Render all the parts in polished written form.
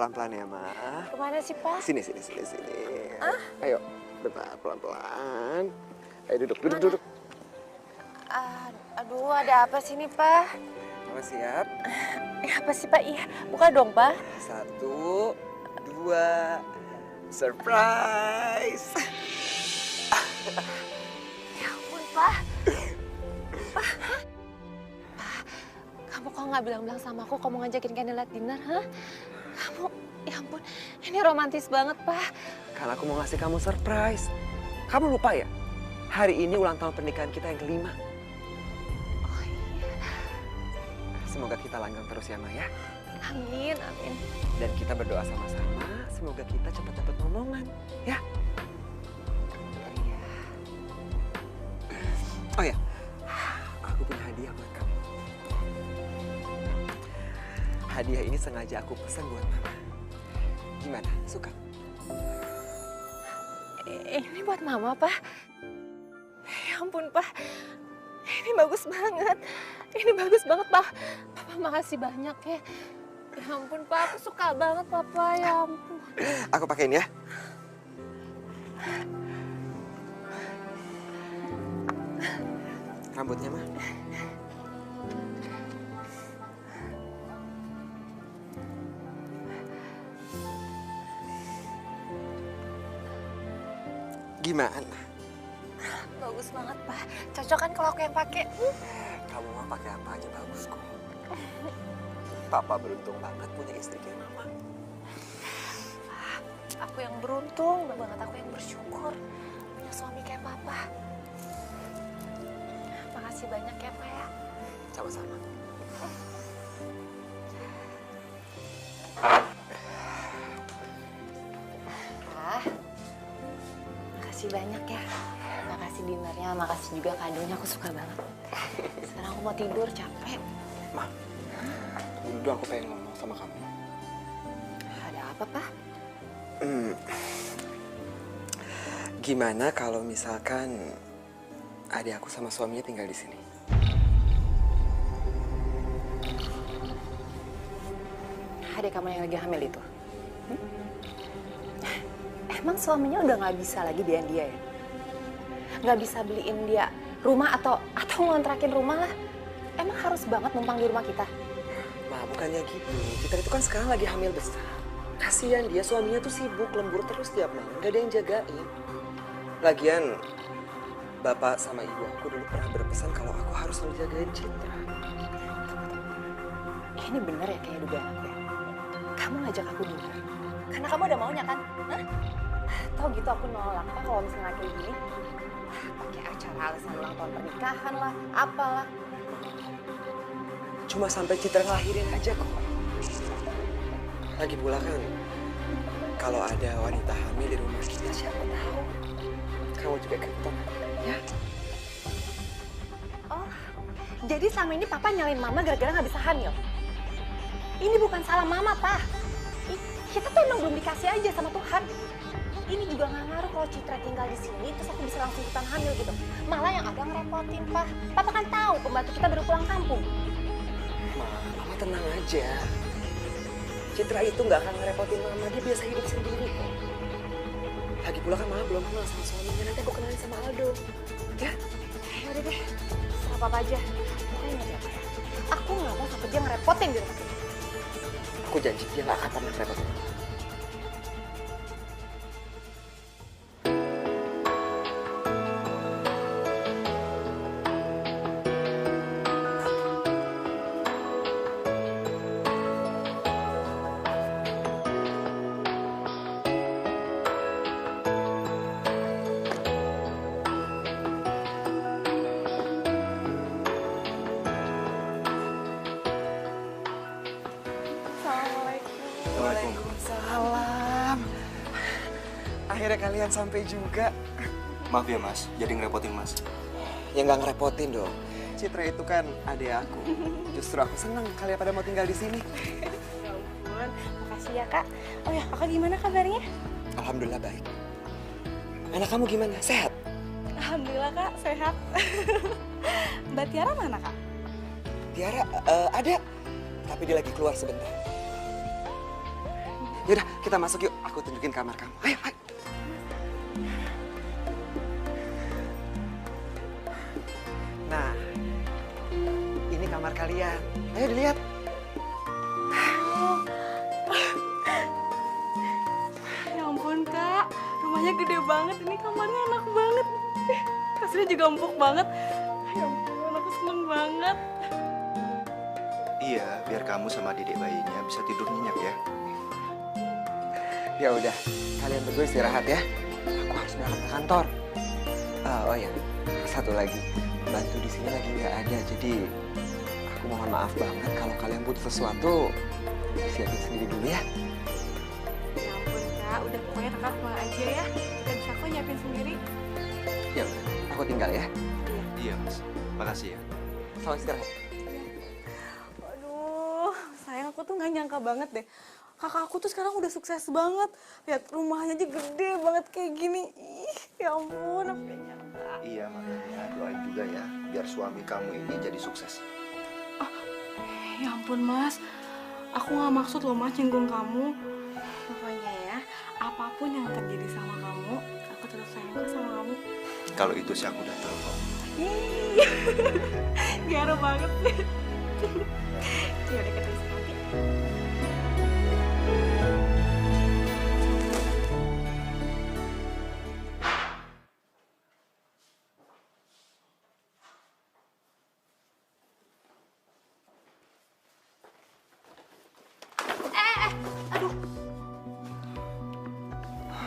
pelan-pelan ya, Ma. Kemana sih, Pak? Sini. Ah? Ayo, bentar, pelan-pelan. Ayo duduk. Aduh, ada apa sih nih, Pak? Mama siap? Apa sih, Pak? Iya, buka dong, Pak. 1, 2, surprise! Ya ampun, Pak. Pak, kamu kok nggak bilang-bilang sama aku kamu ngajakin candlelight dinner, hah? Kamu, ya ampun, ini romantis banget, Pak. Karena aku mau ngasih kamu surprise. Kamu lupa ya? Hari ini ulang tahun pernikahan kita yang kelima. Oh iya. Semoga kita langgeng terus ya, Ma ya. Amin. Dan kita berdoa sama-sama, semoga kita cepat dapat momongan, ya. Iya. Oh ya, aku punya hadiah buat kamu. Hadiah ini sengaja aku pesan buat Mama. Gimana, suka? Ini buat Mama, Pak. Ya ampun, Pak. Ini bagus banget. Pak. Papa makasih banyak ya. Ya ampun, Pak. Aku suka banget, Papa. Ya ampun. Aku pakein ya. Rambutnya, Ma. Gimana? Bagus banget, Pak. Cocok kan kalau aku yang pakai? Kamu mau pakai apa aja bagus kok. Papa beruntung banget punya istri kayak Mama. Aku yang beruntung banget, aku yang bersyukur punya suami kayak Papa. Makasih banyak ya, Pak ya. Sama-sama. Pak, makasih banyak ya. Makasih dinernya, makasih juga kadonya, aku suka banget. Sekarang aku mau tidur, capek. Ma, dulu aku pengen ngomong sama kamu. Ada apa, Pak? Gimana kalau misalkan adik aku sama suaminya tinggal di sini? Adik kamu yang lagi hamil itu? Emang suaminya udah nggak bisa lagi dia ya? Nggak bisa beliin dia rumah atau ngontrakin rumah lah? Emang harus banget numpang di rumah kita? Ma, bukannya gitu. Kita itu kan sekarang lagi hamil besar. Kasihan dia, suaminya tuh sibuk, lembur terus tiap malam. Gak ada yang jagain. Lagian, bapak sama ibu aku dulu pernah berpesan kalau aku harus selalu jagain Citra. Ini bener ya kayak dugaan aku ya? Kamu ngajak aku dinner karena kamu ada maunya kan? Hah? Tahu gitu aku nolak Pak kalau misalnya kayak gini. Pakai acara alasan ulang tahun pernikahan lah, apalah. Cuma sampai Citra ngelahirin aja kok. Lagi pula kan, kalau ada wanita hamil di rumah kita, siapa tahu kamu juga keton, ya? Oh, jadi selama ini Papa nyalain Mama gara-gara nggak bisa hamil? Ini bukan salah Mama, Pak. Kita tuh emang belum dikasih aja sama Tuhan. Ini juga nggak ngaruh kalau Citra tinggal di sini, terus aku bisa langsung ikutan hamil gitu. Malah yang ada ngerepotin, Pak. Papa kan tahu pembantu kita baru pulang kampung. Mama tenang aja. Citra itu nggak akan ngerepotin Mama, dia biasa hidup sendiri kok. Lagi pula kan Mama belum kenal sama suaminya, nanti aku kenalin sama Aldo. Ya? Yaudah deh, serah Papa aja. Pokoknya ingat ya, Pak ya. Aku nggak mau sampai dia ngerepotin di rumah kita. Aku janji dia nggak akan pernah ngerepotin Mama. Waalaikumsalam. Akhirnya kalian sampai juga. Maaf ya Mas, jadi ngerepotin Mas. Ya nggak ngerepotin dong. Citra itu kan adik aku. Justru aku senang kalian pada mau tinggal di sini. Ya ampun, makasih ya Kak. Oh ya, Kakak gimana kabarnya? Alhamdulillah baik. Anak kamu gimana? Sehat? Alhamdulillah Kak, sehat. Mbak Tiara mana Kak? Tiara ada, tapi dia lagi keluar sebentar. kita masuk yuk. Aku tunjukin kamar kamu. Ayo, ayo. Nah, ini kamar kalian. Ayo dilihat. Ya ampun kak, rumahnya gede banget, ini kamarnya enak banget. Kasurnya juga empuk banget. Ya ampun, aku seneng banget. Iya, biar kamu sama dedek bayinya bisa tidur nyenyak ya. Ya udah, kalian berdua istirahat ya. Aku harus berangkat ke kantor. Oh ya, satu lagi. Bantu di sini lagi nggak ada, jadi aku mohon maaf banget kalau kalian butuh sesuatu. Siapin sendiri dulu ya. Ya ampun kak, udah pokoknya kakak pulang aja ya. Kita bisa kok nyiapin sendiri. Ya udah, aku tinggal ya. Iya mas, makasih ya. Selamat istirahat. Aduh, sayang aku tuh nggak nyangka banget deh. Kakak aku tuh sekarang udah sukses banget. Lihat rumahnya aja gede banget kayak gini. Ih, ya ampun, aku nggak nyangka. Iya makanya doain juga ya, biar suami kamu ini jadi sukses. Ya ampun mas, aku nggak maksud loh mas nyinggung kamu. Pokoknya ya, apapun yang terjadi sama kamu, aku tetap sayang sama kamu. Kalau itu sih aku udah tahu kok. Ih, garam banget sih. Ya udah kita istirahat ya.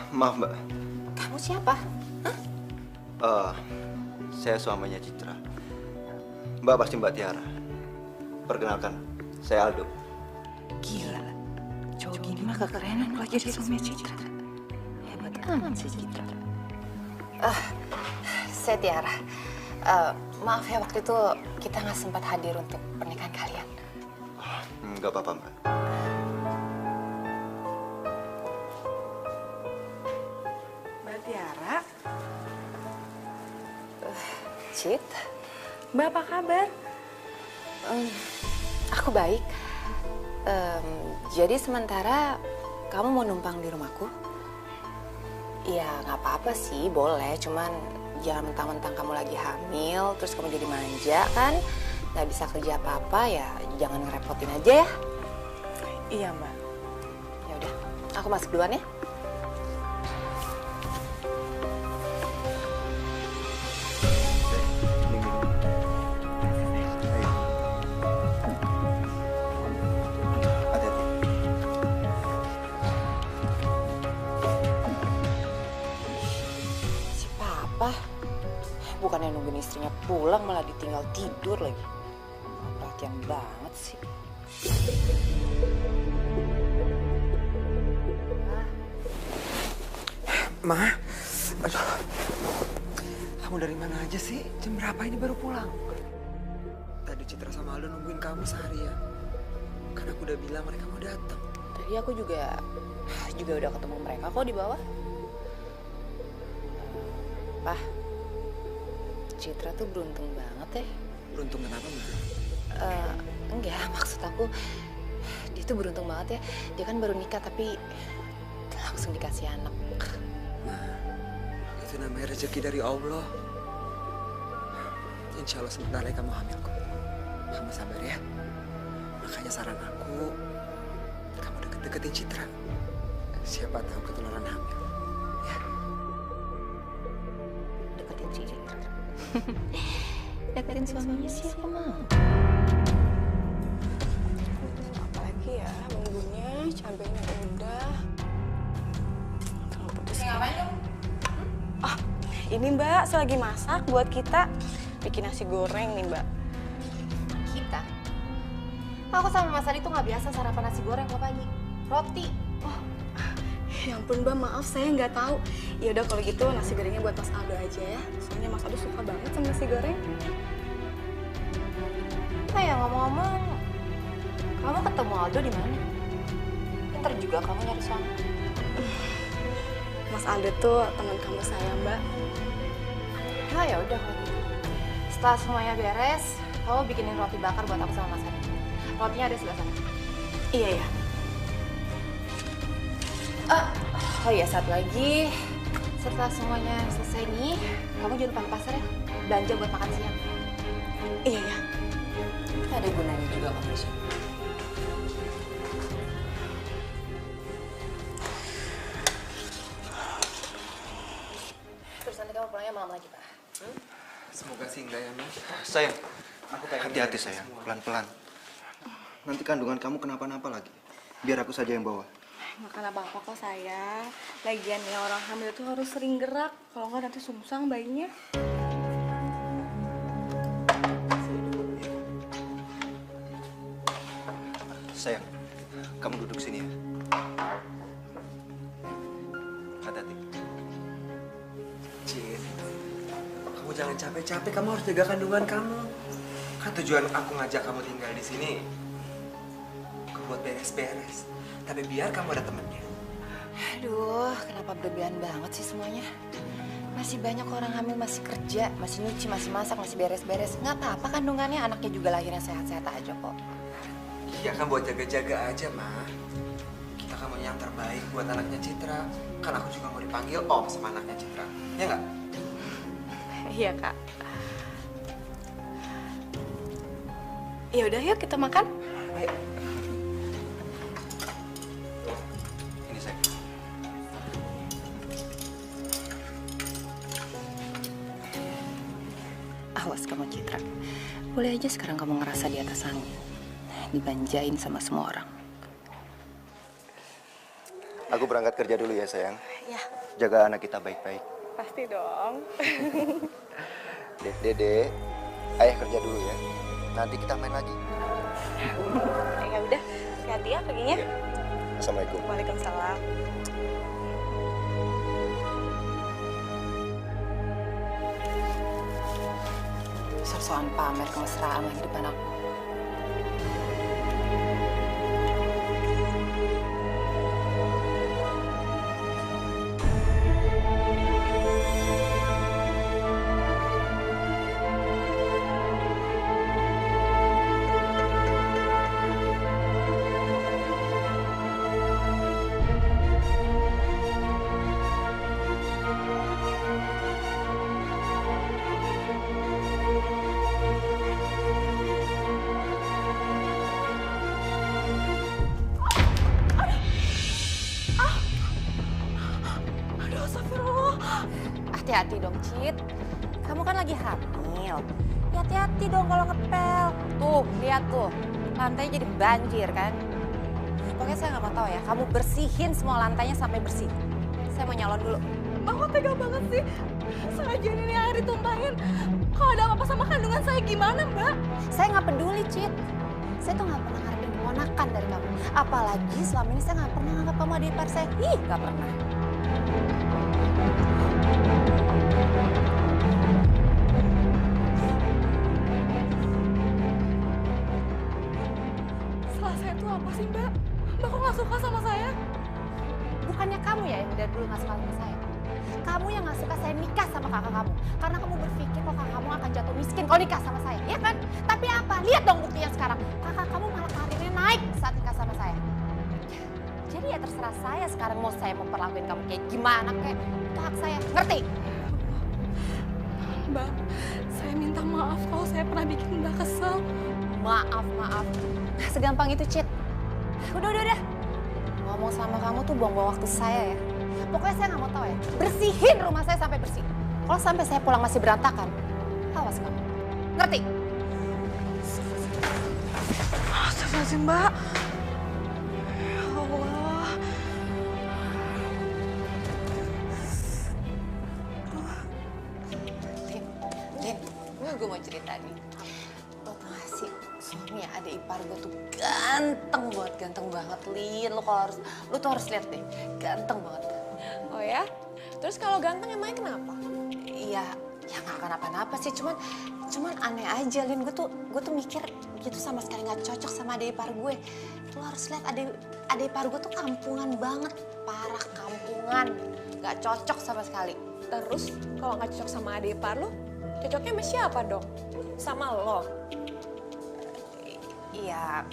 Maaf mbak, Kamu siapa? saya suaminya Citra. Mbak pasti Mbak Tiara. Perkenalkan, saya Aldo. Gila, cowok gini mah kekerenan kalau jadi suami Citra. Hebat amat sih Citra. Saya Tiara. Maaf ya waktu itu kita nggak sempat hadir untuk pernikahan kalian. Nggak apa-apa mbak. Mbak Tiara, Cit, Mbak apa kabar? aku baik. Jadi sementara kamu mau numpang di rumahku? Ya nggak apa-apa sih, boleh. Cuman jangan mentang-mentang kamu lagi hamil, terus kamu jadi manja kan? Nggak bisa kerja apa-apa ya, jangan ngerepotin aja ya. Iya mbak. Ya udah, aku masuk duluan ya. Si Papa, bukannya nungguin istrinya pulang malah ditinggal tidur lagi. Perhatian banget sih. Ma, aduh. Kamu dari mana aja sih? Jam berapa ini baru pulang? Tadi Citra sama Aldo nungguin kamu seharian. Karena aku udah bilang mereka mau datang. Tadi aku juga udah ketemu mereka kok di bawah. Pah, Citra tuh beruntung banget ya. Beruntung kenapa, Ma? Enggak, maksud aku dia tuh beruntung banget ya. Dia kan baru nikah tapi langsung dikasih anak. Itu namanya rezeki dari Allah. Insya Allah sebentar lagi kamu hamil kok. Kamu sabar ya. Makanya saran aku, kamu deket-deketin Citra. Siapa tahu ketularan hamil. Ya. Deketin si Citra. Deketin suaminya siapa mau? Apalagi ya bumbunya, cabenya udah. Terlalu pedes. Ngapain dong? Ini mbak, saya lagi masak buat kita. Bikin nasi goreng nih mbak. Kita? Aku sama Mas Adi tuh nggak biasa sarapan nasi goreng kalau pagi. Roti. Ya ampun mbak, maaf saya nggak tahu. Ya udah kalau gitu nasi gorengnya buat Mas Aldo aja ya. Soalnya Mas Aldo suka banget sama nasi goreng. Oh ya ngomong-ngomong, kamu ketemu Aldo di mana? Pinter juga kamu nyari suami. Mas Aldo tuh teman kamu saya mbak. Oh ya udah kalau gitu. Setelah semuanya beres, kamu bikinin roti bakar buat aku sama Mas Adi. Rotinya ada sebelah sana. Iya ya. Oh iya, satu lagi. Setelah semuanya selesai nih, kamu jangan lupa ke pasar ya. Belanja buat makan siang. Iya ya. Ada gunanya juga kok, Misha. Terus nanti kamu pulangnya malam lagi, Pak. Semoga sih enggak ya, Mas. Sayang, hati-hati sayang, pelan-pelan. Nanti kandungan kamu kenapa-napa lagi. Biar aku saja yang bawa. Nggak kenapa-apa kok sayang. Lagian ya orang hamil itu harus sering gerak. Kalau nggak nanti sungsang bayinya. Sayang, kamu duduk sini ya. Hati-hati. Cid, kamu jangan capek-capek, kamu harus jaga kandungan kamu. Kan tujuan aku ngajak kamu tinggal di sini bukan buat beres-beres, tapi biar kamu ada temennya. Aduh, kenapa berlebihan banget sih semuanya? Masih banyak orang hamil masih kerja, masih nyuci, masih masak, masih beres-beres. Nggak apa-apa kandungannya, anaknya juga lahirnya sehat-sehat aja kok. Iya kan buat jaga-jaga aja, Ma. Kita kan mau yang terbaik buat anaknya Citra. Kan aku juga mau dipanggil Om sama anaknya Citra. Ya nggak? Iya kak. Ya udah yuk kita makan. Ayo. Ini sayang. Awas kamu Citra. Boleh aja sekarang kamu ngerasa di atas angin. Dibanjain sama semua orang. Aku berangkat kerja dulu ya sayang. Ya. Jaga anak kita baik-baik. Pasti dong. Dede, ayah kerja dulu ya. Nanti kita main lagi. Ya udah, hati-hati ya paginya. Iya. Assalamualaikum. Waalaikumsalam. Sok-sokan pamer kemesraan lagi depan aku. Aduh, astagfirullah. Hati-hati dong, Cit. Kamu kan lagi hamil. Ya hati-hati dong kalau ngepel. Tuh, lihat tuh. Lantainya jadi banjir kan. Pokoknya saya nggak mau tahu ya. Kamu bersihin semua lantainya sampai bersih. Saya mau nyalon dulu. Mbak kok tega banget sih? Sengaja ini air ditumpahin. Kalau ada apa-apa sama kandungan saya gimana, Mbak? Saya nggak peduli, Cit. Saya tuh nggak pernah ngarepin keponakan dari kamu. Apalagi selama ini saya nggak pernah nganggap kamu adik ipar saya. Ih, nggak pernah. Salah saya tuh apa sih, Mbak? Mbak kok nggak suka sama saya? Bukannya kamu ya yang dari dulu nggak suka sama saya. Kamu yang nggak suka saya nikah sama kakak kamu. Karena kamu berpikir kalau kakak kamu akan jatuh miskin kalau nikah sama saya, ya kan? Tapi apa? Lihat dong buktinya sekarang. Kakak kamu malah karirnya naik saat nikah sama saya. Jadi ya terserah saya sekarang mau saya memperlakuin kamu kayak gimana kayak itu hak saya, ngerti? Mbak, saya minta maaf kalau saya pernah bikin Mbak kesel. Maaf. Nah, segampang itu, Cit. Udah. Ngomong sama kamu tuh buang-buang waktu saya ya. Pokoknya saya nggak mau tahu ya. Bersihin rumah saya sampai bersih. Kalau sampai saya pulang masih berantakan, awas kamu. Ngerti? Astagfirullahaladzim, Mbak. Ya Allah. Lin, gue mau cerita nih. Lo tau gak sih, suami adik ipar gue tuh ganteng banget, Lin. Lo tuh harus lihat deh, ganteng banget. Oh ya? Terus kalau ganteng emangnya kenapa? Iya, ya nggak kenapa-napa sih, cuman aneh aja, Lin. Gue tuh mikir gitu sama sekali nggak cocok sama adik ipar gue. Lo harus lihat adik ipar gue tuh kampungan banget, parah kampungan, nggak cocok sama sekali. Terus kalau nggak cocok sama adik ipar lo, cocoknya sama siapa dong? Sama lo? Iya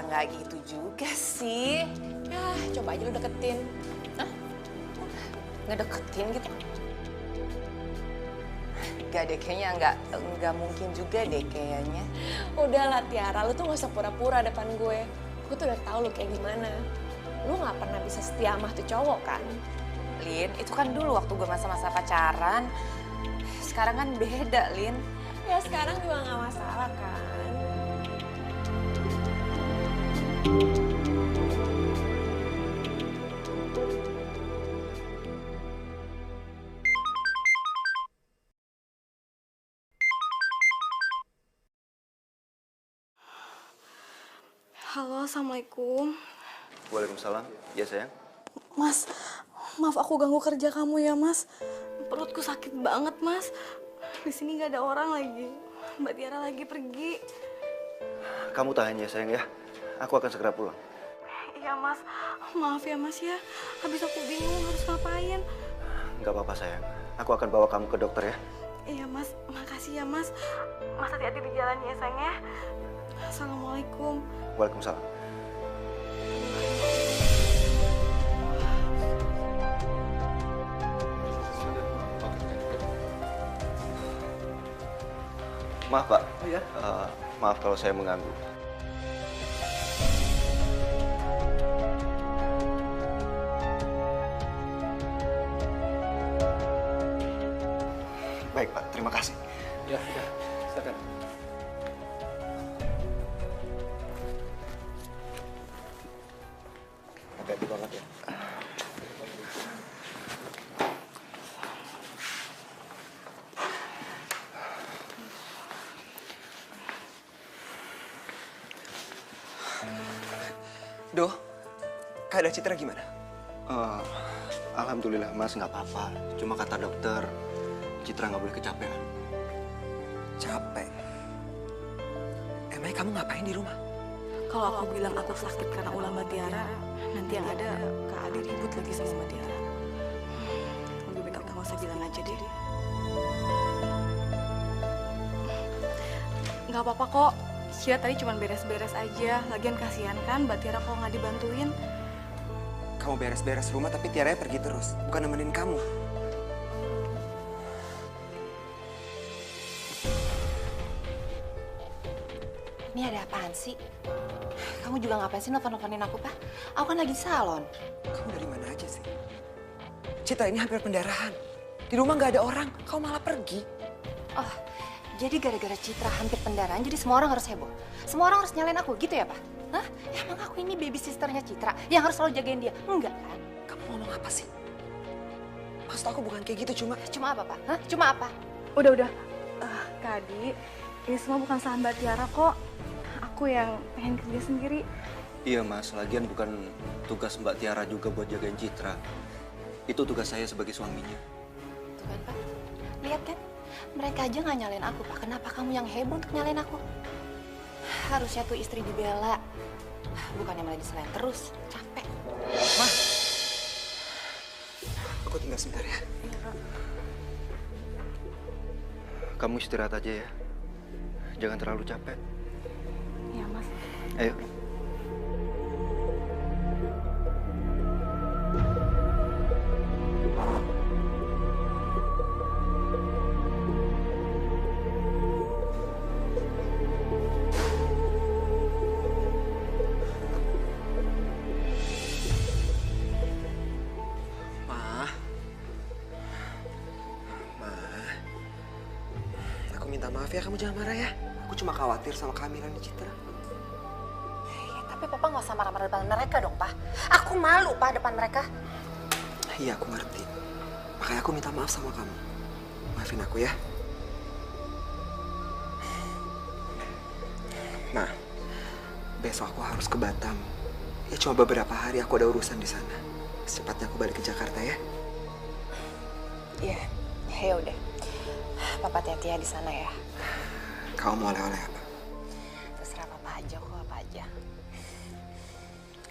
nggak gitu juga sih. Ya, coba aja lo deketin. ngedeketin gitu? Gak deh, kayaknya nggak mungkin juga deh kayaknya. Udahlah Tiara, lu tuh gak usah pura-pura depan gue. Gue tuh udah tahu lu kayak gimana. Lu gak pernah bisa setia sama tuh cowok kan? Lin, itu kan dulu waktu gue masa-masa pacaran. Sekarang kan beda, Lin. Ya sekarang juga gak masalah kan? Halo, Assalamualaikum. Waalaikumsalam. Ya sayang. Mas, maaf aku ganggu kerja kamu ya, Mas. Perutku sakit banget, Mas. Di sini nggak ada orang lagi. Mbak Tiara lagi pergi. Kamu tahan ya sayang ya. Aku akan segera pulang. Iya, Mas. Maaf ya, Mas ya. Habis aku bingung harus ngapain. Nggak apa-apa sayang. Aku akan bawa kamu ke dokter ya. Iya, Mas. Makasih ya, Mas. Mas hati-hati di jalan ya, sayang ya. Assalamualaikum. Waalaikumsalam. Maaf Pak. Oh ya? Maaf kalau saya mengganggu. Baik Pak, terima kasih. Ya, silakan. Hati-hati banget ya. Doh, keadaan Citra gimana? Alhamdulillah Mas nggak apa-apa. Cuma kata dokter, Citra nggak boleh kecapean. Capek. Emangnya kamu ngapain di rumah? Kalau aku bilang aku sakit karena ulah Mbak Tiara, nanti yang ada Kak Adi ribut lagi sama Mbak Tiara. Lebih baik aku nggak usah bilang aja deh. Nggak apa-apa kok. Cia tadi cuma beres-beres aja. Lagian kasihan kan Mbak Tiara kalau nggak dibantuin. Kamu beres-beres rumah tapi Tiara pergi terus, bukan nemenin kamu. Ini ada apaan sih? Kamu juga ngapain sih nelfon-nelfonin aku, Pak? Aku kan lagi di salon. Kamu dari mana aja sih? Citra ini hampir pendarahan. Di rumah nggak ada orang, kamu malah pergi. Oh, jadi gara-gara Citra hampir pendarahan, jadi semua orang harus heboh. Semua orang harus nyalain aku, gitu ya, Pak? Hah? Emang aku ini baby sisternya Citra yang harus selalu jagain dia? Enggak kan? Kamu ngomong apa sih? Maksud aku bukan kayak gitu, cuma... Cuma apa, Pak? Hah? Cuma apa? Udah. Kak Adi, ini semua bukan salah Mbak Tiara kok. Aku yang pengen kerja sendiri. Iya Mas, lagian bukan tugas Mbak Tiara juga buat jagain Citra. Itu tugas saya sebagai suaminya. Tuh kan, Pak? Lihat kan? Mereka aja nggak nyalain aku, Pak. Kenapa kamu yang heboh untuk nyalain aku? Harusnya tuh istri dibela. Bukannya malah disalahin terus. Capek. Ma, aku tinggal sebentar ya. Kamu istirahat aja ya. Jangan terlalu capek. Iya, Mas. Ayo. Aku minta maaf ya, kamu jangan marah ya. Aku cuma khawatir sama kehamilan Citra. Ya, tapi Papa nggak usah marah-marah depan mereka dong, Pak. Aku malu, Pak, depan mereka. Iya, aku ngerti. Makanya aku minta maaf sama kamu. Maafin aku ya. Nah, besok aku harus ke Batam. Ya cuma beberapa hari aku ada urusan di sana. Secepatnya aku balik ke Jakarta ya. Iya, ya udah. Papa hati-hati ya di sana ya. Kamu mau oleh-oleh apa? Terserah Papa aja kok, apa aja.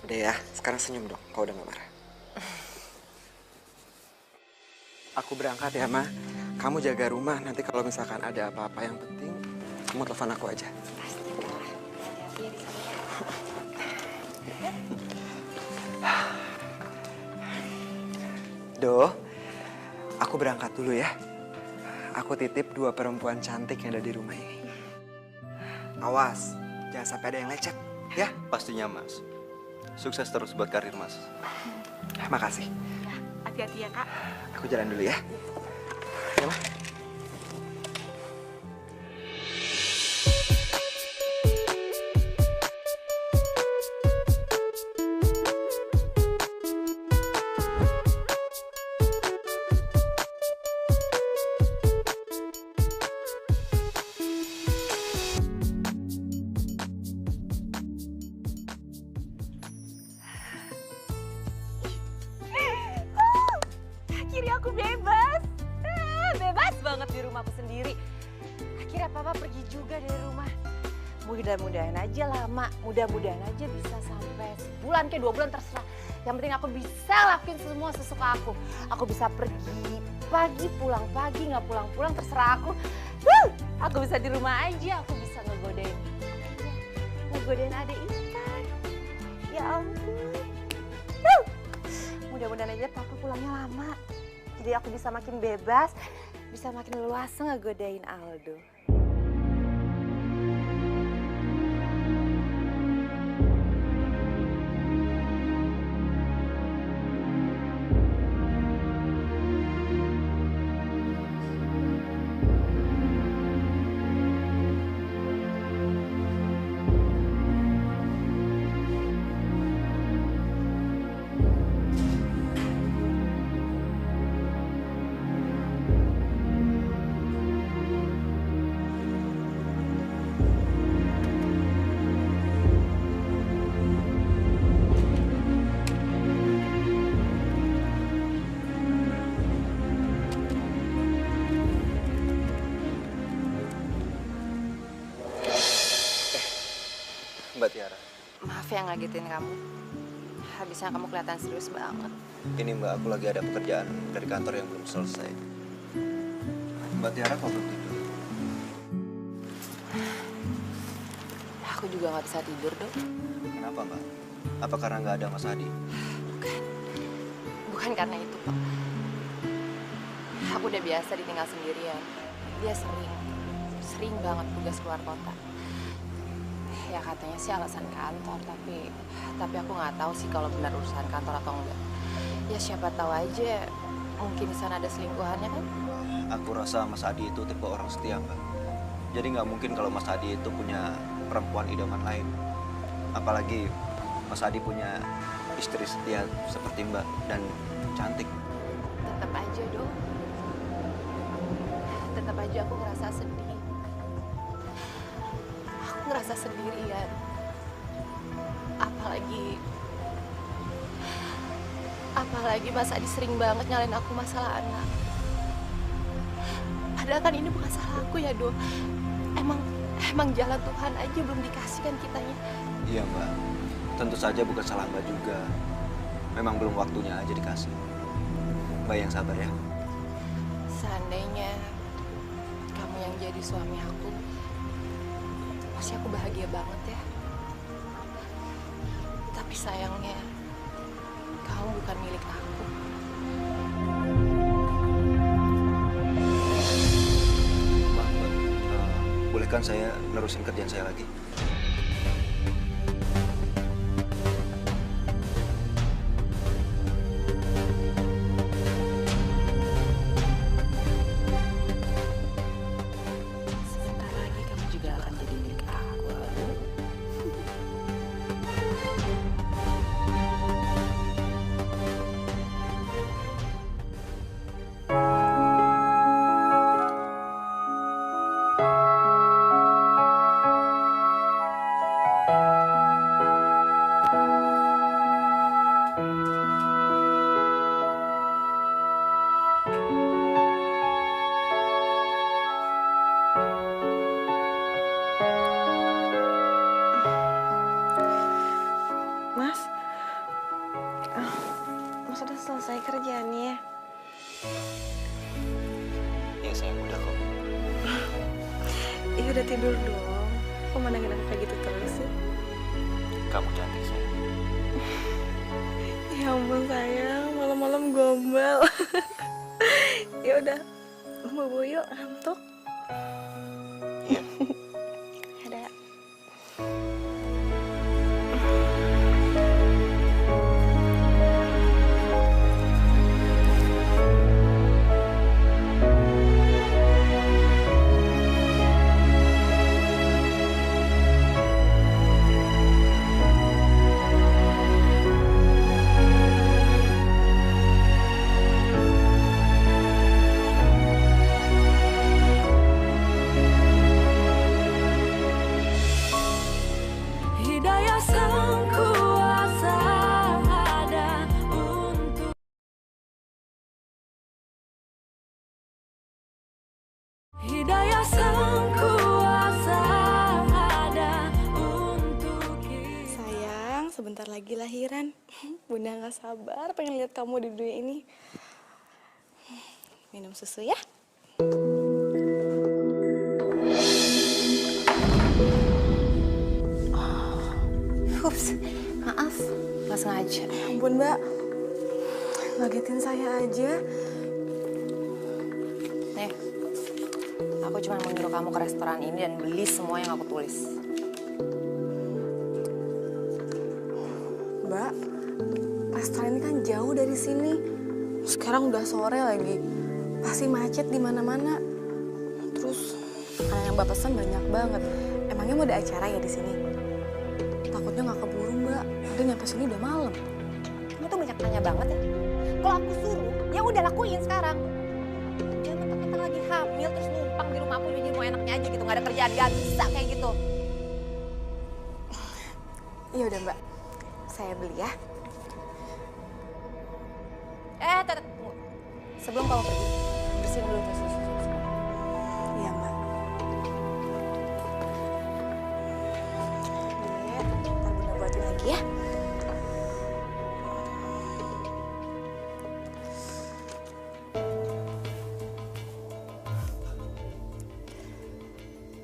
Udah ya, sekarang senyum dong. Kau udah gak marah. Aku berangkat ya, Ma. Kamu jaga rumah. Nanti kalau misalkan ada apa-apa yang penting, kamu telepon aku aja. Pasti, Pak. Hati-hati ya di sana ya. Doh, Aku berangkat dulu ya. Aku titip 2 perempuan cantik yang ada di rumah ini. Awas, jangan sampai ada yang lecet, ya? Pastinya, Mas. Sukses terus buat karir Mas. Makasih. Ya, hati-hati ya, Kak. Aku jalan dulu ya. Ya, Ma. Akhirnya aku bebas. Bebas banget di rumahku sendiri. Akhirnya papa pergi juga dari rumah. Mudah-mudahan aja lama, mudah-mudahan aja bisa sampai sebulan ke 2 bulan terserah. Yang penting aku bisa lakuin semua sesuka aku. Aku bisa pergi pagi, pulang pagi, nggak pulang-pulang terserah aku. Aku bisa di rumah aja, aku bisa ngegodain adek Ikan. Ya ampun. Mudah-mudahan aja papa pulangnya lama. Jadi aku bisa makin bebas, bisa makin leluasa ngegodain Aldo. Mbak Tiara, Maaf ya ngagetin kamu. Habisnya kamu kelihatan serius banget. ini Mbak, aku lagi ada pekerjaan dari kantor yang belum selesai. Mbak Tiara kok belum tidur? Aku juga nggak bisa tidur, Dok. Kenapa Mbak? Apa karena nggak ada Mas Adi? Bukan karena itu, Pak. Aku udah biasa ditinggal sendirian. Dia sering banget tugas keluar kota. Ya katanya sih alasan kantor, tapi aku nggak tahu sih kalau benar urusan kantor atau enggak. Ya siapa tahu aja, mungkin di sana ada selingkuhannya kan? Aku rasa Mas Adi itu tipe orang setia Mbak. Jadi nggak mungkin kalau Mas Adi itu punya perempuan idaman lain. Apalagi Mas Adi punya istri setia seperti Mbak dan cantik. Tetap aja, Dok. Tetap aja aku ngerasa sedih. Aku ngerasa sendirian. Apalagi Mas Adi sering banget nyalain aku masalah anak. Padahal kan ini bukan salah aku ya, Do. Emang jalan Tuhan aja belum dikasihkan kitanya. Iya Mbak, tentu saja bukan salah Mbak juga. Memang belum waktunya aja dikasih. Mbak yang sabar ya. Seandainya kamu yang jadi suami aku, pasti aku bahagia banget ya. Tapi sayangnya, kamu bukan milik aku. Mbak, bolehkan saya nerusin kerjaan saya lagi? Sebentar lagi kamu juga akan jadi milik aku. Mas, Mas udah selesai kerjaannya? Ya sayang, udah kok. Iya udah tidur dong. Kok mandangin aku kayak gitu terus sih? Kamu cantik sayang. Ya ampun sayang, malam-malam gombal. udah bobo yuk, ngantuk. Iya. Ada. Hidayah sang kuasa ada untuk Hidayah sang kuasa ada untuk kita. Sayang, sebentar lagi lahiran. Bunda nggak sabar pengen lihat kamu di dunia ini. Minum susu ya. Ups, maaf, nggak sengaja. Ya ampun Mbak, ngagetin saya aja. Nih, aku cuma mau nyuruh kamu ke restoran ini dan beli semua yang aku tulis. Mbak, restoran ini kan jauh dari sini. Sekarang udah sore lagi, pasti macet di mana-mana. Terus makanan yang Mbak pesan banyak banget. Emangnya mau ada acara ya di sini? Takutnya nggak keburu Mbak. Udah nyampe sini udah malam. Kamu tuh banyak tanya banget ya. Kalau aku suruh, ya udah lakuin sekarang. Jangan mentang-mentang lagi hamil terus numpang di rumah aku jadi mau enaknya aja gitu, nggak ada kerjaan, nggak bisa kayak gitu. Iya udah Mbak, saya beli ya. Tunggu. Sebelum kamu pergi, bersihin dulu tas susu. Iya Mbak. Iya, ntar Bunda buatin lagi ya.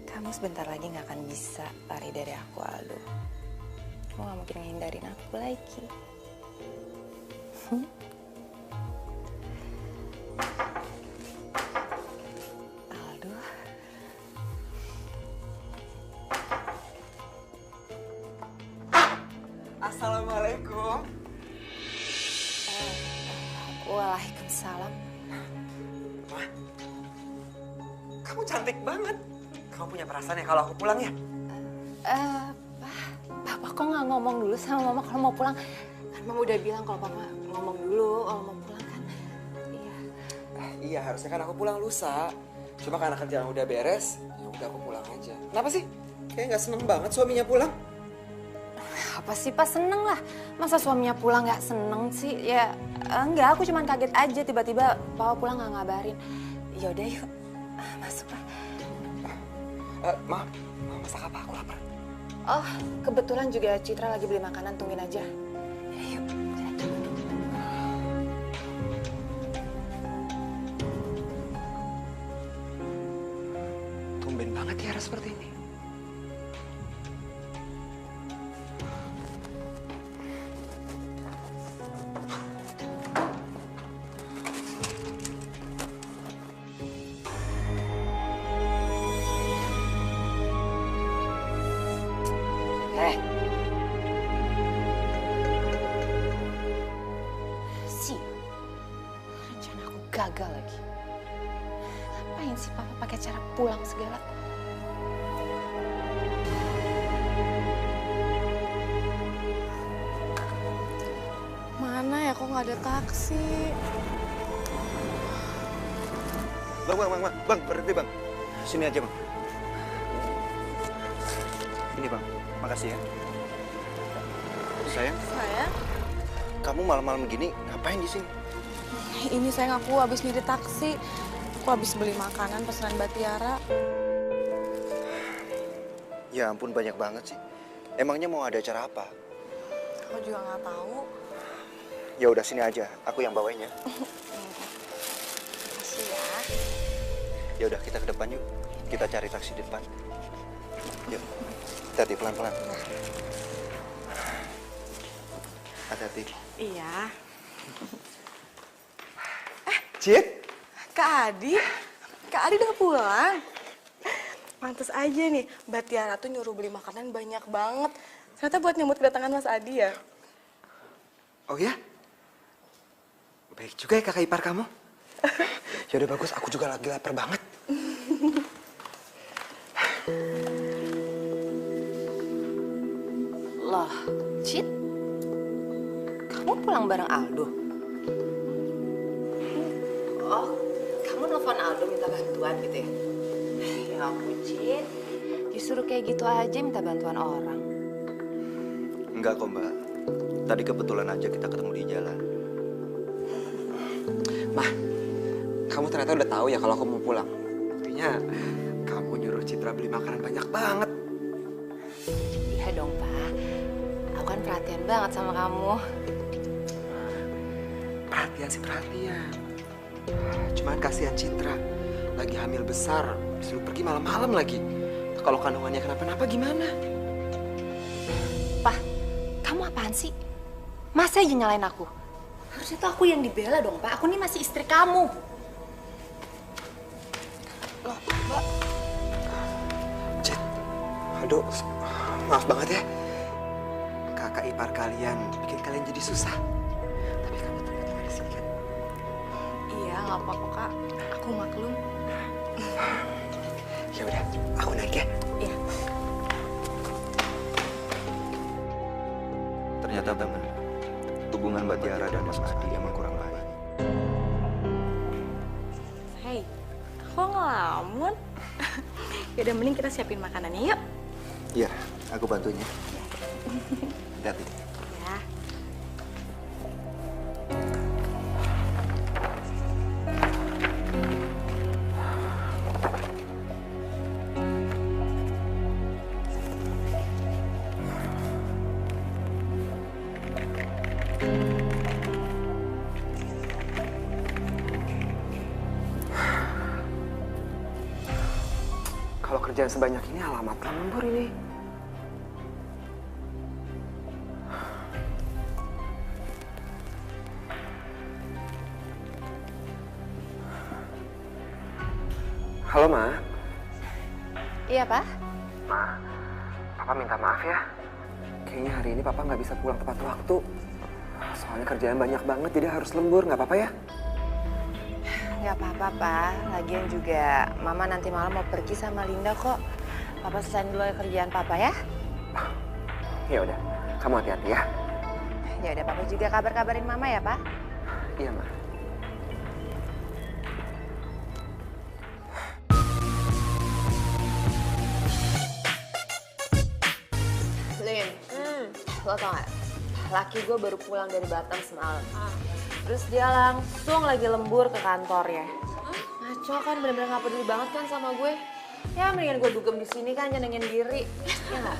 Kamu sebentar lagi nggak akan bisa lari dari aku, Aldo. Kamu nggak mungkin ngehindarin aku lagi. Aldo. Assalamualaikum. Waalaikumsalam. Wah, kamu cantik banget. Kamu punya perasaan ya kalau aku pulang ya? Papa kok nggak ngomong dulu sama Mama kalau mau pulang? Kan Mama udah bilang kalau Papa ngomong dulu kalau mau pulang kan. Iya. Iya, harusnya kan aku pulang lusa. Cuma karena kerjaan udah beres, ya udah aku pulang aja. Kenapa sih? Kayak nggak seneng banget suaminya pulang. Apa sih Pak, seneng lah. Masa suaminya pulang nggak seneng sih? Ya enggak, aku cuma kaget aja tiba-tiba Papa pulang nggak ngabarin. Yaudah yuk, masuk lah. Maaf, mau masak apa? Aku lapar. Oh, kebetulan juga Citra lagi beli makanan, tungguin aja. Ya, yuk. Tumben banget Tiara seperti ini. Rencana aku gagal lagi. Ngapain sih Papa pakai cara pulang segala? Mana ya kok nggak ada taksi? Bang, berhenti bang. Sini aja bang. Ini bang, makasih ya. Sayang, Sayang, kamu malam-malam begini ngapain di sini? ini sayang aku habis nyari taksi. Aku habis beli makanan pesanan Mbak Tiara. Ya ampun, banyak banget sih. Emangnya mau ada acara apa? Aku juga nggak tahu. Ya udah sini aja, aku yang bawain ya. Makasih ya. Ya udah kita ke depan yuk. Kita cari taksi di depan. Yuk. Hati-hati pelan-pelan. Hati-hati. Iya. Cit, Kak Adi? Kak Adi udah pulang? Pantes aja nih, Mbak Tiara tuh nyuruh beli makanan banyak banget. Ternyata buat nyambut kedatangan Mas Adi ya? Oh ya? Baik juga ya kakak ipar kamu. Ya udah bagus, aku juga lagi lapar banget. Loh, Cit, kamu pulang bareng Aldo? Oh, kamu nelfon Aldo minta bantuan gitu ya? Ya ampun, Cit. Disuruh kayak gitu aja minta bantuan orang. Enggak kok Mbak. Tadi kebetulan aja kita ketemu di jalan. Mah, kamu ternyata udah tahu ya kalau aku mau pulang. Buktinya kamu nyuruh Citra beli makanan banyak banget. Iya dong, Pak. Aku kan perhatian banget sama kamu. Perhatian sih perhatian. Cuman kasihan Citra. Lagi hamil besar, disuruh pergi malam-malam lagi. Kalau kandungannya kenapa-napa gimana? Pak, kamu apaan sih? Masa aja nyalain aku? Harusnya tuh aku yang dibela dong, Pak. Aku nih masih istri kamu. Loh, Mbak. Cit, aduh, maaf banget ya. Kakak ipar kalian bikin kalian jadi susah. Tapi kamu ternyata di sini kan? Iya, nggak apa-apa Kak. Aku maklum. Ya udah, aku naik ya. Iya. Ternyata benar. Hubungan Mbak Tiara dan Mas Adi emang kurang baik. Hei, kok ngelamun? Yaudah, mending kita siapin makanannya yuk. Iya, aku bantunya. Hati-hati. Ya. Kalau kerjaan sebanyak ini alamat lembur ini. Halo, Ma. Iya, Pak? Ma, Papa minta maaf ya. Kayaknya hari ini Papa nggak bisa pulang tepat waktu. Soalnya kerjaan banyak banget, jadi harus lembur. Nggak apa-apa ya? Nggak apa-apa, Pak. Lagian juga Mama nanti malam mau pergi sama Linda kok. Papa selesain dulu kerjaan Papa ya. Ya udah, kamu hati-hati ya. Ya udah, Papa juga kabar-kabarin Mama ya, Pak. Iya, Ma. Lin, lo tau gak? Laki gue baru pulang dari Batam semalam. Terus dia langsung lagi lembur ke kantornya. Ngaco kan, bener-bener gak peduli banget kan sama gue. Ya mendingan gue dugem di sini kan, nyenengin diri. Ya gak?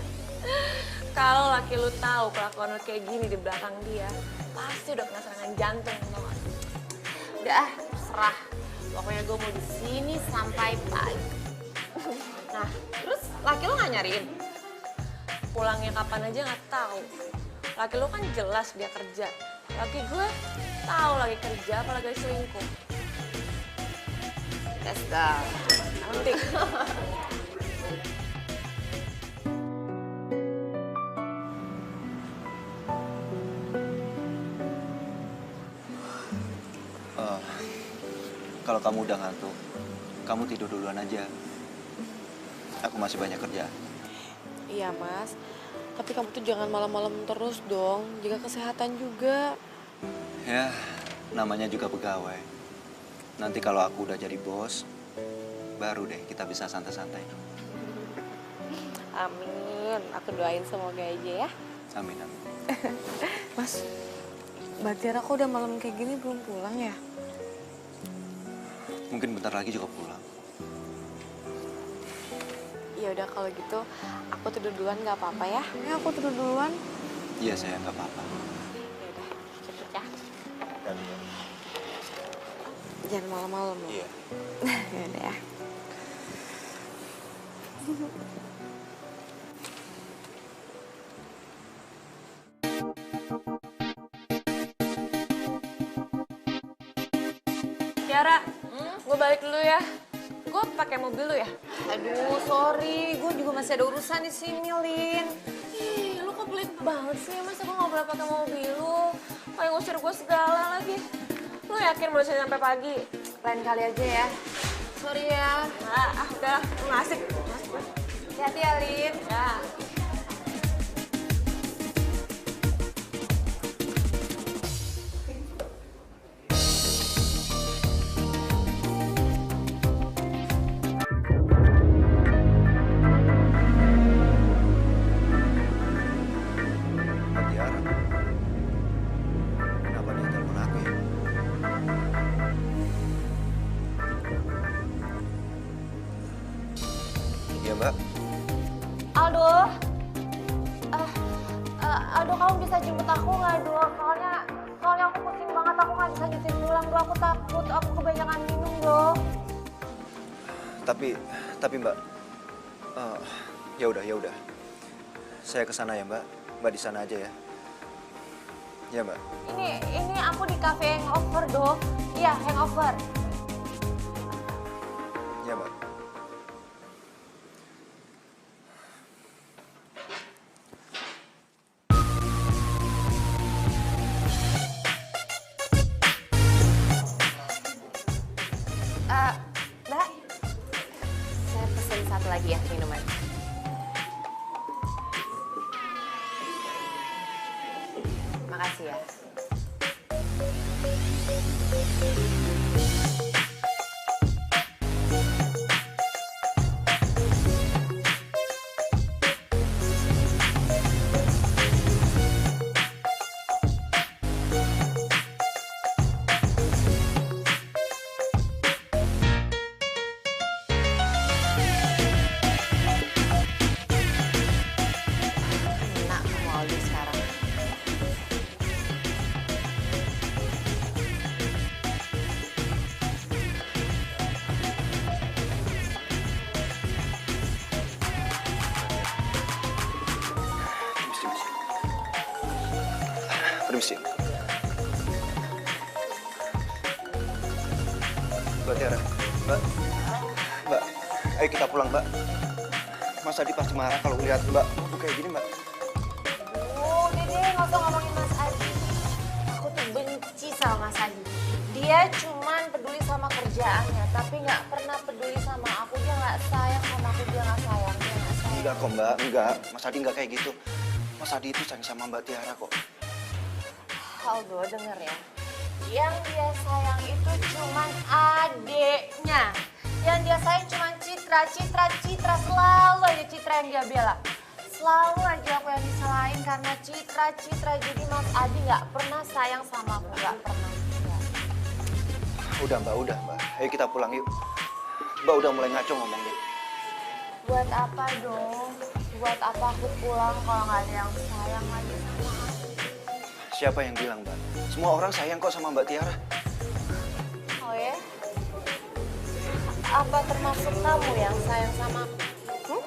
Kalau laki lu tahu kelakuan lu kayak gini di belakang dia, pasti udah kena serangan jantung, tau gak? Udah ah, serah. Pokoknya gue mau di sini sampai pagi. Nah, terus laki lu gak nyariin? Pulangnya kapan aja nggak tahu. Laki lu kan jelas dia kerja. Laki gue tahu lagi kerja apa lagi selingkuh. Let's go. Nanti. Kalau kamu udah ngantuk, kamu tidur duluan aja. Aku masih banyak kerjaan. Iya Mas, tapi kamu tuh jangan malam-malam terus dong, jaga kesehatan juga. Ya, namanya juga pegawai. Nanti kalau aku udah jadi bos, baru deh kita bisa santai-santai. Amin, aku doain semoga aja ya. Amin, amin. Mas, Mbak Tiara kok udah malam kayak gini belum pulang ya? Mungkin bentar lagi juga pulang. Ya udah kalau gitu, aku tidur duluan nggak apa-apa ya? Ya aku tidur duluan. Iya, saya nggak apa-apa. Ya udah, cepet ya. Dan, Jangan malam-malam loh. iya. Ya udah ya. Tiara, gue balik dulu ya. Gue pakai mobil lu ya. Aduh, sorry. Gue juga masih ada urusan di sini, Lin. Ih, lu kok pelit banget sih? Masa gue gak boleh pakai mobil lu? Kayak ngusir gue segala lagi. Lu yakin mau bisa sampai pagi? Lain kali aja ya. Sorry ya. Udah, lu asik. Hati-hati ya, Lin. Ya. Mbak Tiara. Kenapa dia telepon aku ya? Iya, Mbak. Aldo. Aldo, kamu bisa jemput aku nggak, Do? Soalnya aku pusing banget. Aku nggak bisa nyetir pulang, Do. Aku takut. Aku kebanyakan minum, Do. Tapi Mbak, ya udah. Saya ke sana ya, Mbak. Mbak di sana aja ya. Ya, Mbak. Ini aku di cafe hangover, Do. Iya, hangover. Ya, Mbak. Mbak, saya pesen satu lagi ya minuman. Makasih ya. Enak kamu Aldi sekarang. Permisi. Mbak Tiara, Mbak, ayo kita pulang, Mbak. Mas Adi pasti marah kalau lihat Mbak mabuk kayak gini, Mbak. Udah deh, nggak usah ngomongin Mas Adi. Aku tuh benci sama Mas Adi. Dia cuman peduli sama kerjaannya, tapi nggak pernah peduli sama aku. Dia nggak sayang sama aku, dia nggak sayang. Enggak kok, Mbak, enggak. Mas Adi enggak kayak gitu. Mas Adi itu sayang sama Mbak Tiara kok. Aldo, denger ya. Yang dia sayang itu cuman adeknya. Yang dia sayang cuman Citra. Selalu aja Citra yang dia bela. Selalu aja aku yang disalahin karena Citra. Jadi Mas Adi nggak pernah sayang sama aku, nggak pernah. Udah, Mbak. Ayo kita pulang yuk. Mbak udah mulai ngaco ngomongnya. Buat apa dong? Buat apa aku pulang kalau nggak ada yang sayang lagi sama aku? Siapa yang bilang, Mbak? Semua orang sayang kok sama Mbak Tiara. Oh ya? Apa termasuk kamu yang sayang sama aku?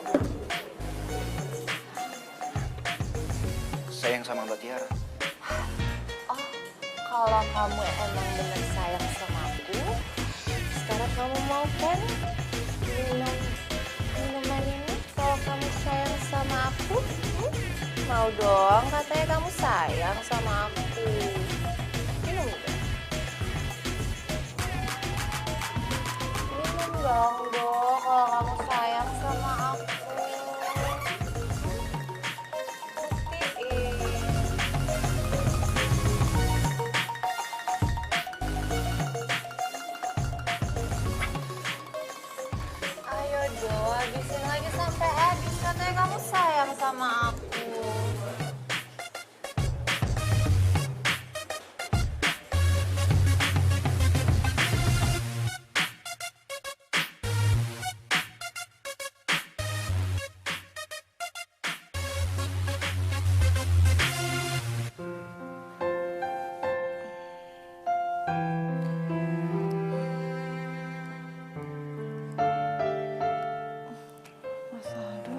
Sayang sama Mbak Tiara. Oh, kalau kamu emang bener sayang sama aku, sekarang kamu mau kan minum minuman ini? Kalau kamu sayang sama aku, mau dong, katanya kamu sayang sama aku. Minum dong. Minum dong, Do, kalau kamu sayang sama aku. Buktiin. Ayo Do, habisin lagi sampai habis. Katanya kamu sayang sama aku. Mas Aldo.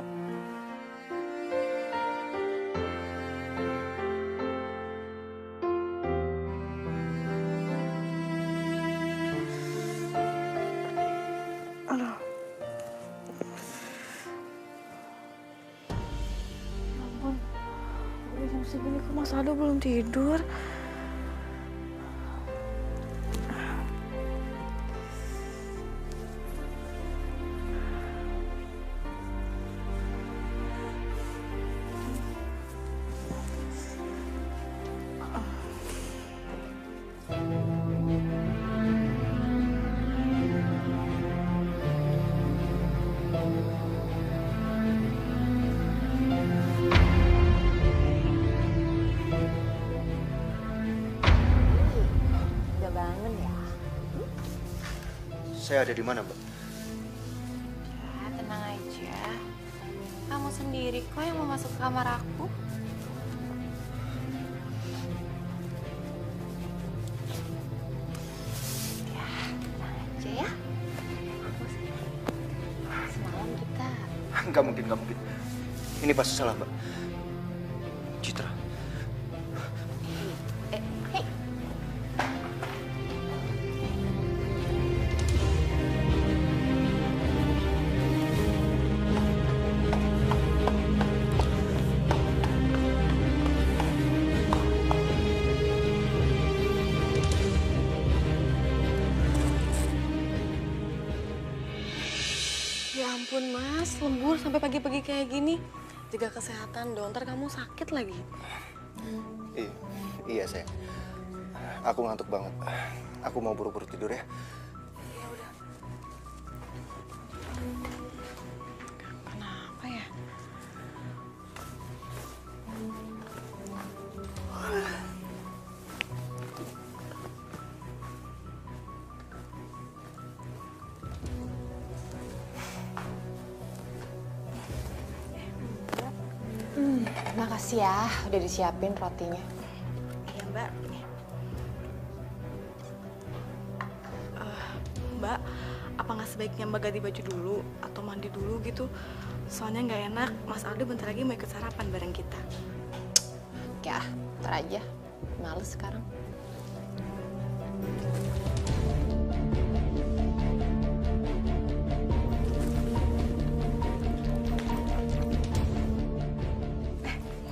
Mas Aldo belum tidur. Udah bangun ya? Saya ada di mana, Mbak? Ya, tenang aja. Kamu sendiri kok yang mau masuk ke kamar aku. Ya, tenang aja ya. Semalam kita... Nggak mungkin, nggak mungkin. Ini pasti salah, Mbak. Citra. Hei, Ya ampun Mas, lembur sampai pagi-pagi kayak gini. Jaga kesehatan dong, ntar kamu sakit lagi. Iya, sayang. Aku ngantuk banget. Aku mau buru-buru tidur ya. Kenapa ya? makasih ya udah disiapin rotinya. Iya Mbak. Mbak, apa nggak sebaiknya Mbak ganti baju dulu atau mandi dulu gitu? Soalnya nggak enak, Mas Aldo bentar lagi mau ikut sarapan bareng kita. Ya, ntar aja. Males sekarang.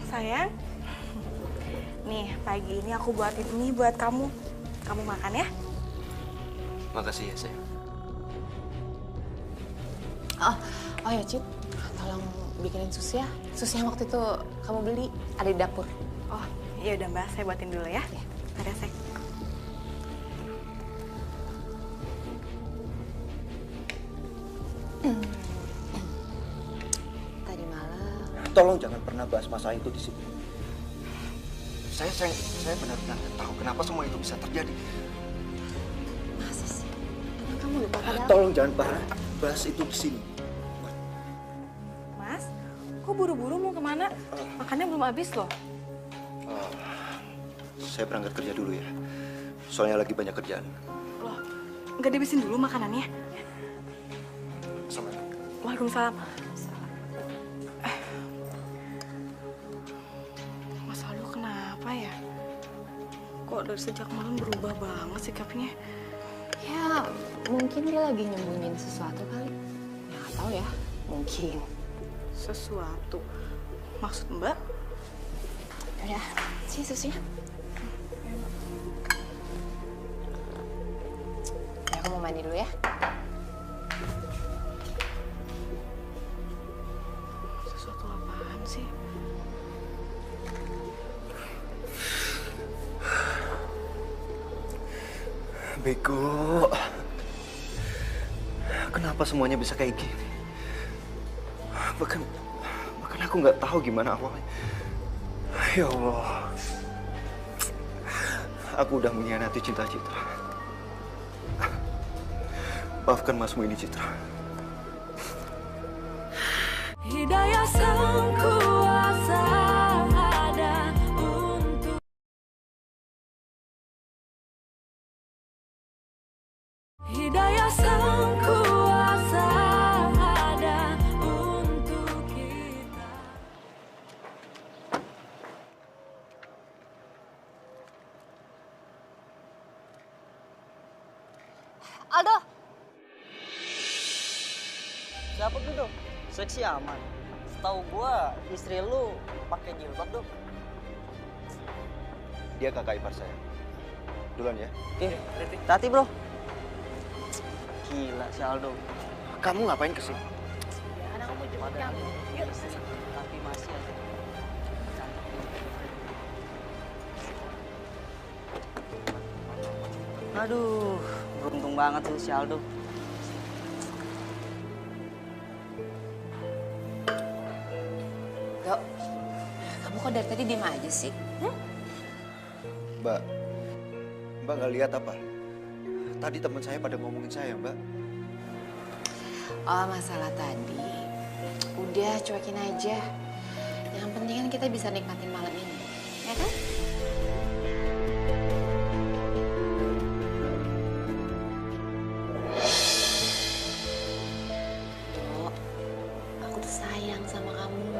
Sayang, nih pagi ini aku buatin ini buat kamu. Kamu makan ya? Makasih ya, sayang. Oh ya, Cid. Tolong bikinin susu ya. Susu yang waktu itu kamu beli ada di dapur. Oh, iya udah Mbak, saya buatin dulu ya. Ada sek. Tadi malam. Tolong jangan pernah bahas masalah itu di sini. Saya benar-benar nggak tahu kenapa semua itu bisa terjadi. Masa sih? Emang kamu lupa padahal? Tolong jangan pernah bahas itu di sini. Mas, kok buru-buru mau kemana? Makannya belum habis loh. Saya berangkat kerja dulu ya. Soalnya lagi banyak kerjaan. Loh, nggak dihabisin dulu makanannya? Sama. Waalaikumsalam. Mas Aldo kenapa ya? Kok dari sejak malam berubah banget sikapnya? Ya, mungkin dia lagi nyembunyiin sesuatu kali. Ya, nggak tahu ya. Mungkin. Sesuatu. Maksud Mbak? Udah, sih susunya. Ya, aku mau mandi dulu ya. Sesuatu apaan sih? Bego. Kenapa semuanya bisa kayak gini? Bahkan aku nggak tahu gimana awalnya. Ya Allah. Aku udah mengkhianati cinta Citra. Maafkan masmu ini, Citra. Hidayah sang kuasa ada untuk Hidayah sang kuasa ada untuk kita. Aldo, Siapa tuh dong? Seksi aman. Setahu gua istri lu pakai jilbab dong. Dia kakak ipar saya. Duluan ya. Tati bro. Gila si Aldo. Kamu ngapain kesini? Ya, karena kamu jemput kamu. Yuk. Tapi masih aja. Aduh, beruntung banget tuh si Aldo. Dok, kamu kok dari tadi diem aja sih? Mbak, Mbak nggak lihat apa? Tadi teman saya pada ngomongin saya, Mbak. Oh, masalah tadi. Udah, cuekin aja. Yang penting kan kita bisa nikmatin malam ini. Ya kan? Dok, aku tuh sayang sama kamu.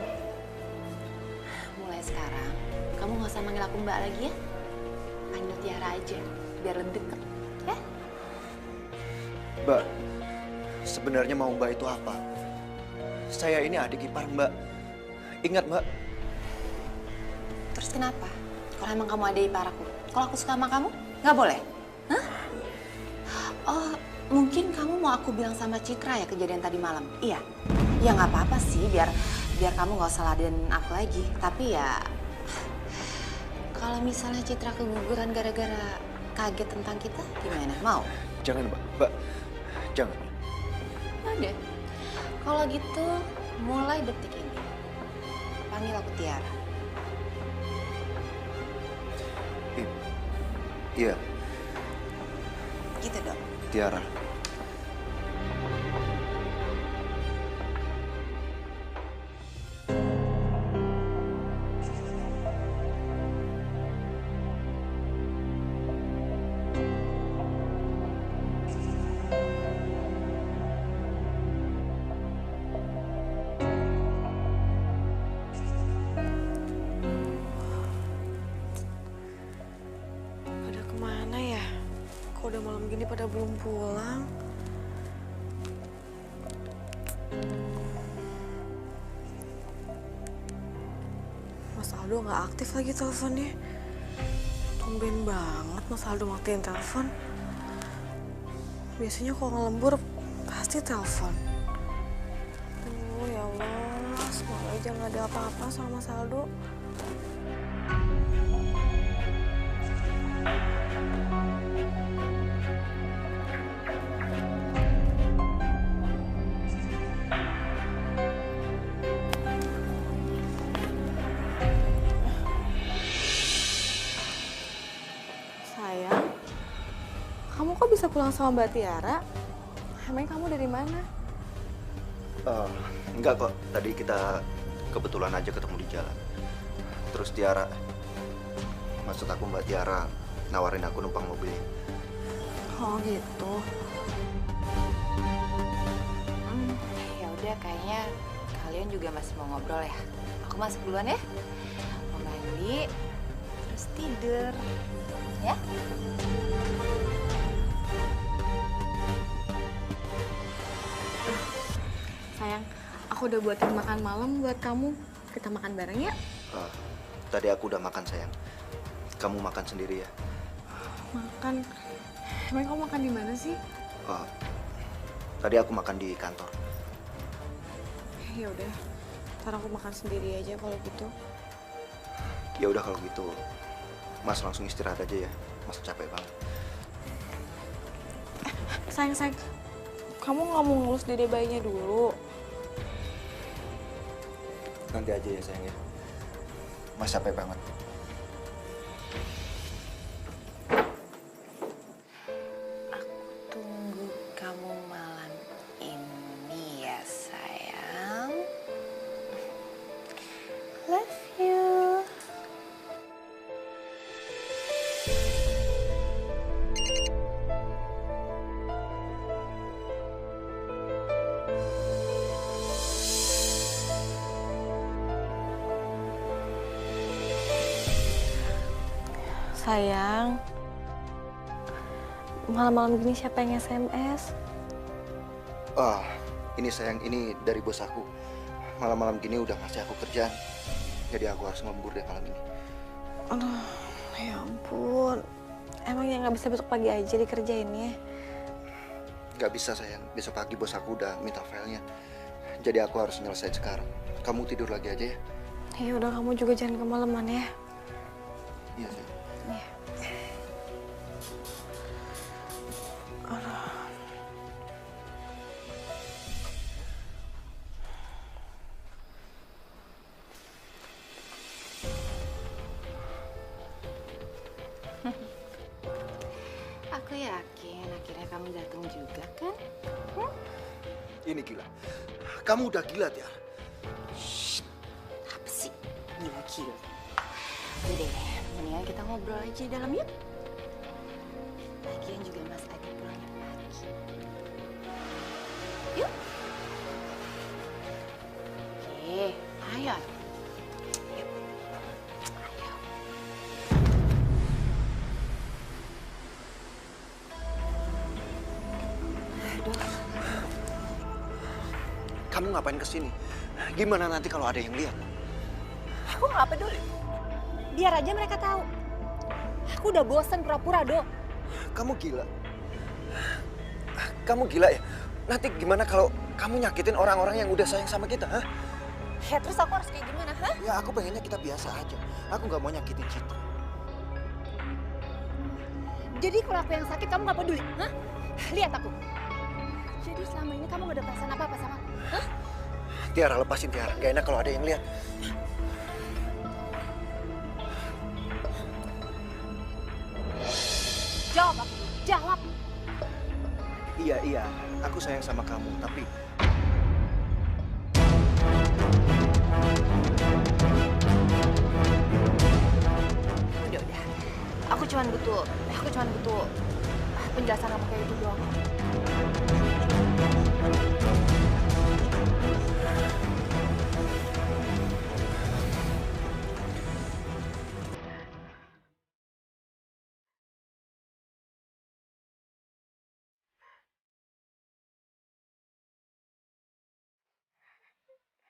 Mulai sekarang, kamu gak usah manggil aku Mbak lagi ya. Panggil Tiara aja, biar lebih deket. Ya? Mbak, sebenarnya mau Mbak itu apa? Saya ini adik ipar Mbak. Ingat Mbak, Terus kenapa? Kalau emang kamu ada ipar aku, kalau aku suka sama kamu, nggak boleh? Hah? Oh, mungkin kamu mau aku bilang sama Citra ya kejadian tadi malam? Iya? Ya nggak apa-apa sih, biar kamu nggak usah ladenin aku lagi. Tapi ya, kalau misalnya Citra keguguran gara-gara kaget tentang kita, gimana? Mau? jangan Mbak. Mbak, jangan. Ada. Kalau gitu, mulai detik ini, panggil aku Tiara. Iya, Gitu dong. Tiara. Pada kemana ya? Kok udah malam gini pada belum pulang? Mas Aldo nggak aktif lagi teleponnya. Tumben banget Mas Aldo matiin telepon. Biasanya kalau ngelembur pasti telepon. Oh ya Allah, semoga aja nggak ada apa-apa sama Mas Aldo. Sayang, kamu kok bisa pulang sama Mbak Tiara? Emang kamu dari mana? Enggak kok, tadi kita kebetulan aja ketemu di jalan. Terus Tiara, maksud aku Mbak Tiara nawarin aku numpang mobilnya. Oh gitu. Ya udah, kayaknya kalian juga masih mau ngobrol ya. Aku masuk duluan ya. Mau mandi, terus tidur. Ya? Sayang, aku udah buatin makan malam buat kamu. Kita makan bareng ya? Tadi aku udah makan sayang. Kamu makan sendiri ya? Makan. Emang kamu makan di mana sih? Tadi aku makan di kantor. Ya udah, ntar aku makan sendiri aja kalau gitu. Ya udah kalau gitu, Mas langsung istirahat aja ya. Mas capek banget. Sayang, kamu nggak mau ngurus dede bayinya dulu? Nanti aja ya sayang ya. Mas capek banget. Tunggu kamu malam ini ya, sayang. Love you. Sayang, malam-malam gini siapa yang SMS? Ini sayang, ini dari bos aku. Malam-malam gini udah ngasih aku kerjaan. Jadi aku harus ngembur deh malam ini. Aduh, Ya ampun, emangnya nggak bisa besok pagi aja dikerjainnya? Gak bisa sayang, besok pagi bos aku udah minta filenya. Jadi aku harus nyelesain sekarang. Kamu tidur lagi aja ya? Ya udah, kamu juga jangan kemalaman ya. Iya sayang. Iya. Aduh. Aku yakin akhirnya kamu datang juga kan? Ini gila. Kamu udah gila, Tiara. Apa sih? Gila-gila. Udah deh, mendingan kita ngobrol aja di dalam yuk. Lagian juga Mas Adi pulangnya pagi. Yuk. Oke, ayo. Yuk. Ayo. Aduh. Kamu ngapain kesini? Gimana nanti kalau ada yang lihat? Aku nggak peduli. Biar aja mereka tahu. Aku udah bosen pura-pura, Do. Kamu gila. Kamu gila ya? Nanti gimana kalau kamu nyakitin orang-orang yang udah sayang sama kita, hah? Ya terus aku harus kayak gimana, hah? Ya aku pengennya kita biasa aja. Aku nggak mau nyakitin Citra. Jadi kalau aku yang sakit kamu nggak peduli, hah? Lihat aku. Jadi selama ini kamu gak ada perasaan apa-apa sama aku, hah? Tiara, lepasin Tiara. Gak enak kalau ada yang lihat. Jawab aku, jawab. Iya, aku sayang sama kamu, tapi Udah. Aku cuma butuh penjelasan apa kayak itu doang.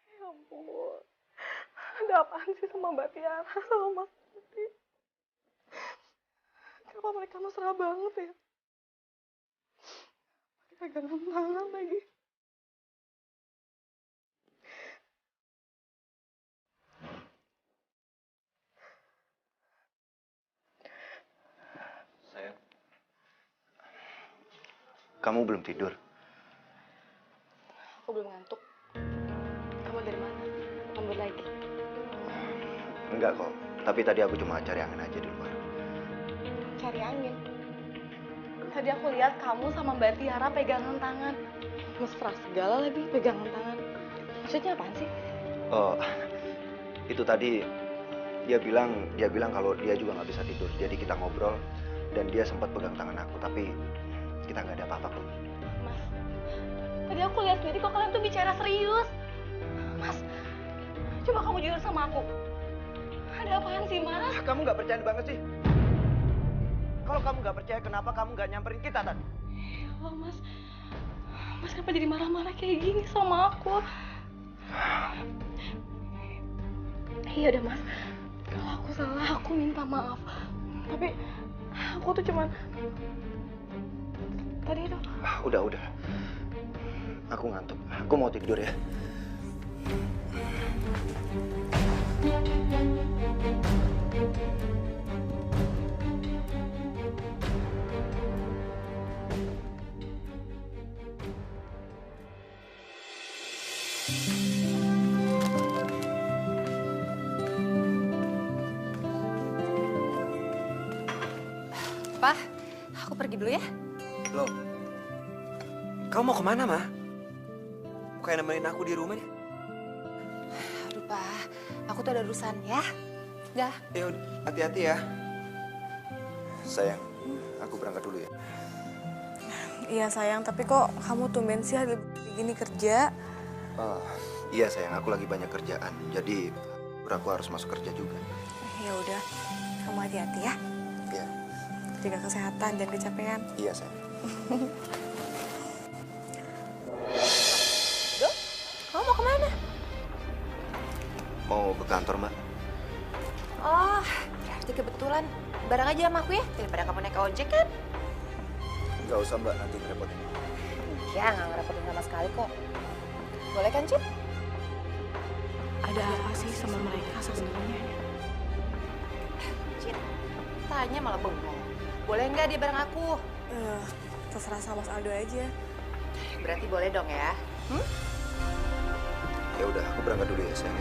Ya ampun, ada apaan sih sama Mbak Tiara sama Mas Adi? Kenapa mereka mesra banget ya? Pegangan tangan lagi. sayang, kamu belum tidur. Aku belum ngantuk. Kamu dari mana? Lembur lagi. Enggak kok, tapi tadi aku cuma cari angin aja di luar. Cari angin. Tadi aku lihat kamu sama Mbak Tiara pegangan tangan. Mesra segala lagi pegangan tangan. Maksudnya apaan sih? Oh, itu tadi dia bilang kalau dia juga nggak bisa tidur. Jadi kita ngobrol dan dia sempat pegang tangan aku, tapi kita nggak ada apa-apa kok. Mas, tadi aku lihat sendiri kok kalian tuh bicara serius. Mas, coba kamu jujur sama aku. Ada apaan sih, Mas? Kamu nggak percaya banget sih. Kalau kamu nggak percaya, kenapa kamu nggak nyamperin kita tadi? Ya Allah, Mas. Mas kenapa jadi marah-marah kayak gini sama aku? Iya udah, Mas. Kalau aku salah, aku minta maaf. Tapi aku tuh cuman tadi itu. Udah. Aku ngantuk. Aku mau tidur ya. Pak, aku pergi dulu ya. Loh, kamu mau kemana, Ma? Bukannya nemenin aku di rumah nih? Aduh, Pak, aku tuh ada urusan ya. Dah. Ya udah, hati-hati ya. Sayang, aku berangkat dulu ya. Iya sayang, tapi kok kamu tumben sih lagi gini kerja? Iya sayang, aku lagi banyak kerjaan. Jadi aku harus masuk kerja juga. Ya udah, kamu hati-hati ya. Iya. Jaga kesehatan, jangan kecapean. Iya sayang. Dok, kamu mau kemana? Mau ke kantor, Mbak? Oh, berarti kebetulan bareng aja sama aku ya, daripada kamu naik ojek kan. Nggak usah Mbak, nanti ngerepotin. Ya, nggak ngerepotin sama sekali kok. Boleh kan, Cip? Ada apa sih sama mereka sebenarnya? Cip, tanya malah bengong. Boleh nggak dia bareng aku? Terserah sama Mas Aldo aja. Berarti boleh dong ya? Ya udah, aku berangkat dulu ya sayang.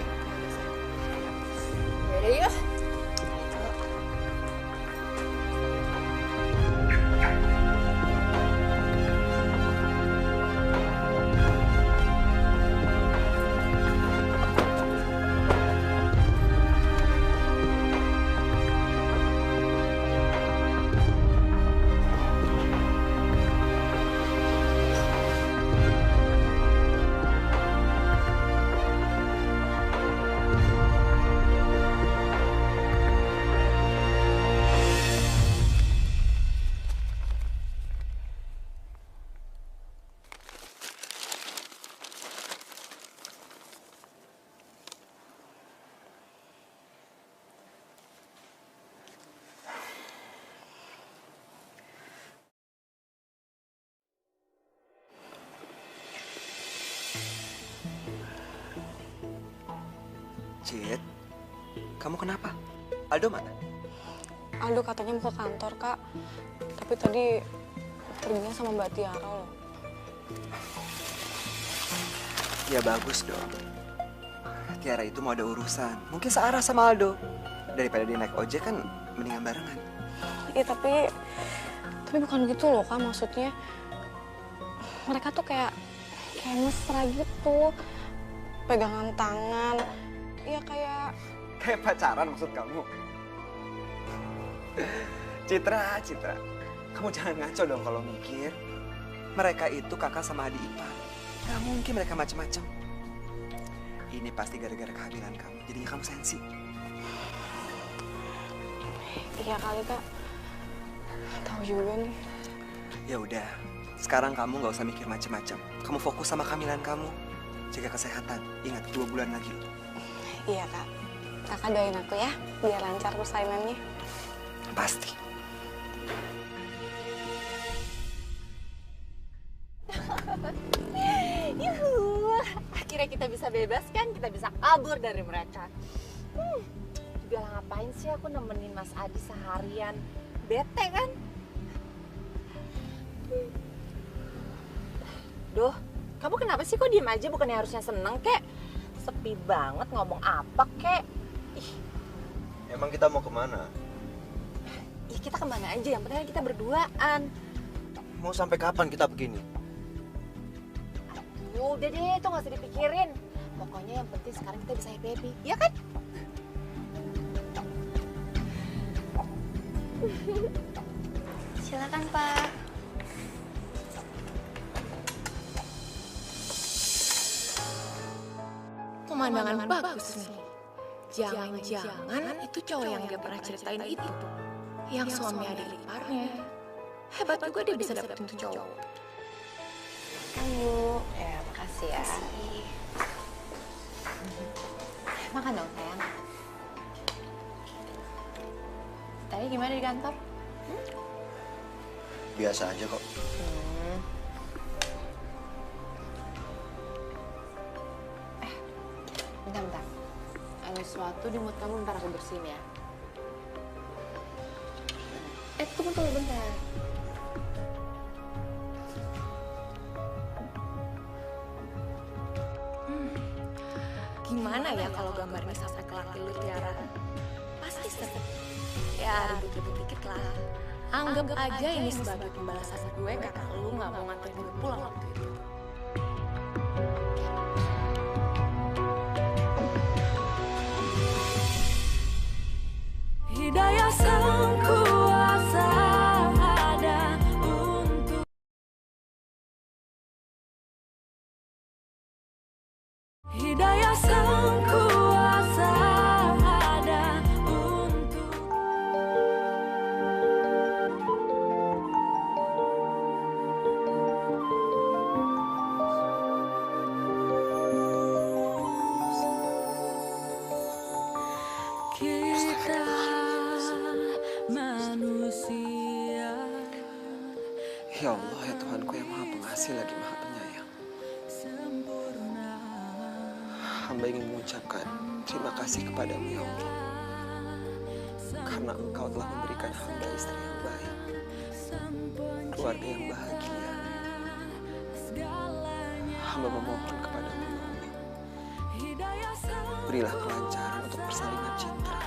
Yaudah yuk. Cid, kamu kenapa? Aldo mana? Aldo katanya mau ke kantor, Kak. Tapi tadi perginya sama Mbak Tiara loh. Ya bagus dong. Tiara itu mau ada urusan. Mungkin searah sama Aldo. Daripada dia naik ojek kan mendingan barengan. Iya, tapi bukan gitu loh, Kak, maksudnya. Mereka tuh kayak mesra gitu. Pegangan tangan. Iya, Kayak pacaran maksud kamu? Citra. Kamu jangan ngaco dong kalau mikir. Mereka itu kakak sama adik ipar. Gak mungkin mereka macem-macem. Ini pasti gara-gara kehamilan kamu. Jadinya kamu sensi. Iya kali, Kak. Tahu juga nih. Ya udah, sekarang kamu gak usah mikir macem-macem. Kamu fokus sama kehamilan kamu. Jaga kesehatan. Ingat, 2 bulan lagi loh. Iya, Kak. Kakak doain aku ya, biar lancar persaingannya. Pasti. Yuhu, akhirnya kita bisa bebas kan? Kita bisa kabur dari mereka. Juga ngapain sih aku nemenin Mas Adi seharian? Bete kan? Duh, kamu kenapa sih kok diem aja? Bukannya harusnya seneng kek? Sepi banget, ngomong apa kek? Ih, Emang kita mau kemana? ya kita kemana aja? Yang penting kita berduaan. Mau sampai kapan kita begini? Udah deh, itu gak usah dipikirin. Pokoknya yang penting sekarang kita bisa happy, ya kan? Silakan, Pak. Pemandangan bagus nih. Jangan-jangan itu cowok yang dia pernah ceritain itu. Yang suami adik iparnya. Hebat juga dia bisa dapetin tuh cowok. Ayo. Ya, makasih ya. Makan dong, sayang. Tadi gimana di kantor? Biasa aja kok. Bentar. Ada sesuatu di mulut kamu, ntar aku bersihin ya. Tunggu bentar. Gimana ya kalau gambar ini sampai ke laki lu Tiara? Pasti seru. Ya ribut-ribut dikit lah. Anggap aja ini sebagai pembalasan gue karena lu gak mau nganterin gue pulang waktu itu. Hidayah sang kuasa ada untuk Hidayah sang kuasa ada untuk kita kasih lagi Maha Penyayang. Hamba ingin mengucapkan terima kasih kepadamu ya Allah. Karena Engkau telah memberikan hamba istri yang baik, keluarga yang bahagia. Hamba memohon kepadamu ya Allah. Berilah kelancaran untuk persalinan Citra.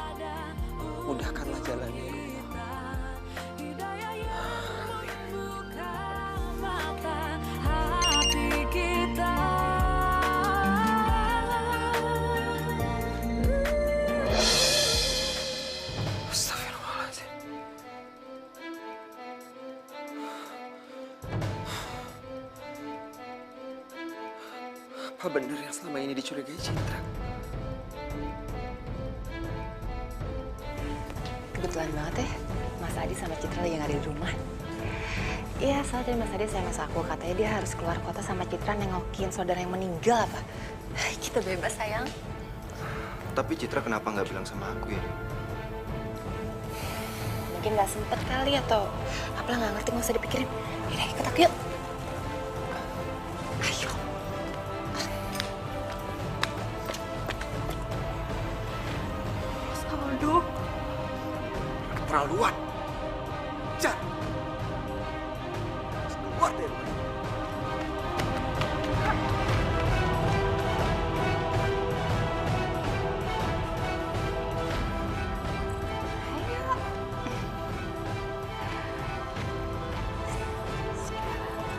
Mudahkanlah jalannya ya Allah. Astagfirullahaladzim. Apa benar yang selama ini dicurigai Citra? Kebetulan banget ya, Mas Adi sama Citra lagi nggak ada di rumah. Iya, soalnya tadi Mas Adi SMS aku, katanya dia harus keluar kota sama Citra nengokin saudara yang meninggal apa. Kita bebas sayang. Tapi Citra kenapa nggak bilang sama aku ya? Mungkin nggak sempet kali atau apalah nggak ngerti, nggak usah dipikirin. Yaudah, ikut aku yuk. Ayo. Saldo. Keterlaluan. Jar. Keluar dari rumah.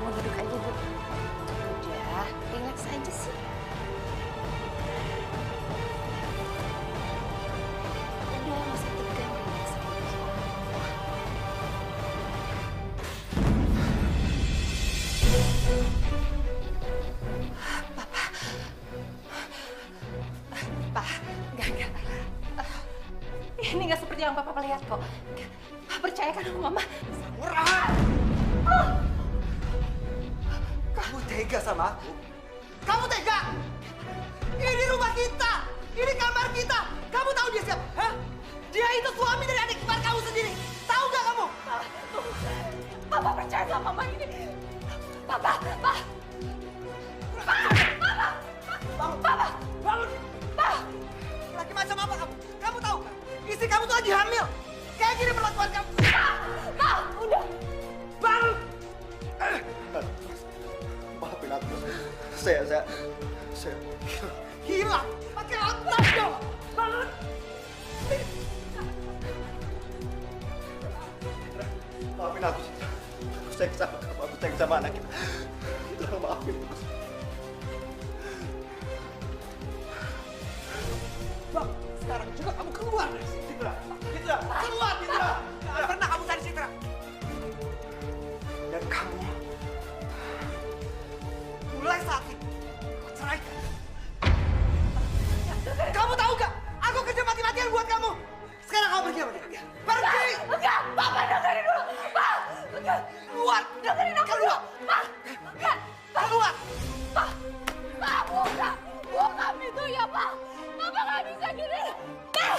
Kamu duduk aja dulu. Udah, relax aja sih. Udah, nggak usah tegang, relax aja. Pak, enggak. Ini nggak seperti yang Papa lihat kok. Percayakan sama Mama. Murah! Kamu tega sama aku? Kamu tega? Ini rumah kita! Ini kamar kita! Kamu tahu dia siapa? Hah? Dia itu suami dari adik ipar kamu sendiri! Tahu nggak kamu? Papa percaya sama Mama ini. Papa. Bangun! Lagi macam apa kamu? Kamu tahu nggak? Istri kamu tuh lagi hamil! Kayak gini perlakuan kamu! Udah. Bangun! Maafin aku. Saya Gila! Pakai otak dong! Bangun! maafin aku Citra. Aku sayang sama kamu, aku sayang sama anak kita. Citra, maafin aku. Bang, sekarang juga kamu keluar dari sini. Citra! Keluar, Citra! Nggak pernah kamu cari Citra. Dan kamu, mulai saat ini, aku ceraikan. Kamu tahu gak? Aku kerja mati-matian buat kamu. Sekarang kamu pergi sama dia. Pergi! Enggak, Papa dengerin dulu. Pak, enggak. Keluar! Dengerin aku dulu. Pak, enggak. Keluar! Pak, buka pintunya, Pak. Papa nggak bisa gini. Pak,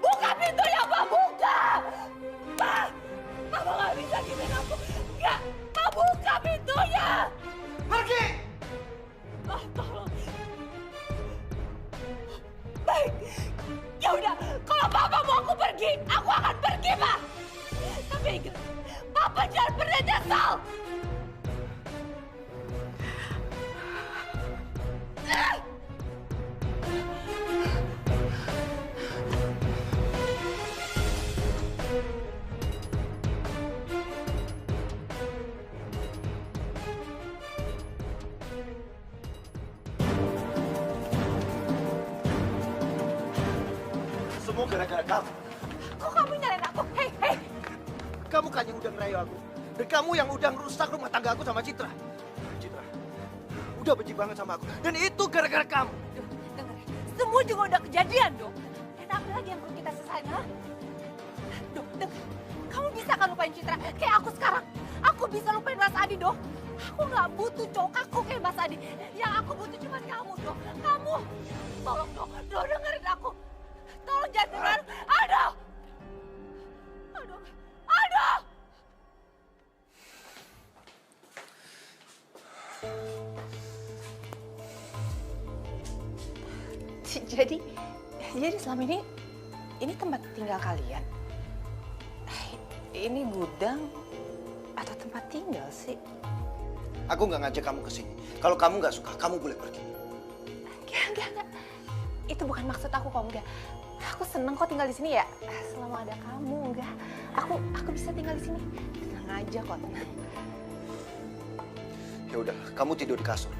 buka pintunya, Pak, buka. Pak, Papa nggak bisa gini aku. Enggak, Pak, buka pintunya. Pergi! Pak, tolong. Baik, ya udah. Kalau Papa mau aku pergi, aku akan pergi, Pak. Tapi ingat, Papa jangan pernah nyesal. Semua gara-gara kamu. Kok kamu nyalain aku? Hei. Kamu kan yang udah ngerayu aku. Dan kamu yang udah ngerusak rumah tangga aku sama Citra. Citra, udah benci banget sama aku. Dan itu gara-gara kamu. Dengar, semua juga udah kejadian dong. Dan apa lagi yang perlu kita selesain, ha? Dok, dengar. Kamu bisa kan lupain Citra kayak aku sekarang? Aku bisa lupain Mas Adi, dong. Aku nggak butuh cowok kaku kayak Mas Adi. Yang aku butuh cuma kamu, dong. Kamu. Tolong, dong. Dong, dengerin aku. Tolong jangan dengar. Aduh. Jadi selama ini tempat tinggal kalian? Ini gudang atau tempat tinggal sih? Aku nggak ngajak kamu ke sini. Kalau kamu nggak suka, kamu boleh pergi. Enggak. Itu bukan maksud aku kok, enggak. Aku seneng kok tinggal di sini ya. Selama ada kamu, enggak. Aku bisa tinggal di sini. Tenang aja kok, tenang. Ya udah, kamu tidur di kasur.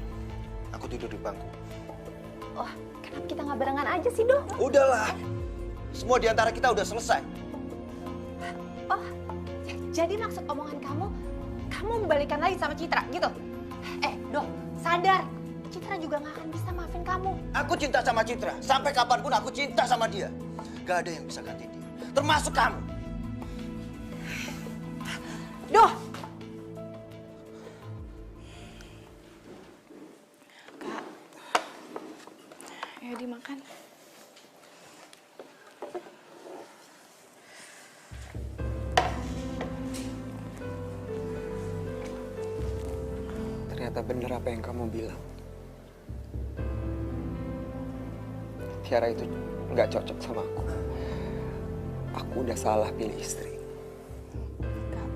Aku tidur di bangku. Wah, kenapa kita nggak barengan aja sih, Doh? Udahlah. Semua di antara kita udah selesai. Oh, jadi maksud omongan kamu membalikan lagi sama Citra, gitu? Doh, sadar. Citra juga nggak akan bisa maafin kamu. Aku cinta sama Citra. Sampai kapanpun aku cinta sama dia. Gak ada yang bisa ganti dia. Termasuk kamu. Doh! Kak, ayo dimakan. Ternyata bener apa yang kamu bilang. Tiara itu nggak cocok sama aku. Aku udah salah pilih istri. Kak,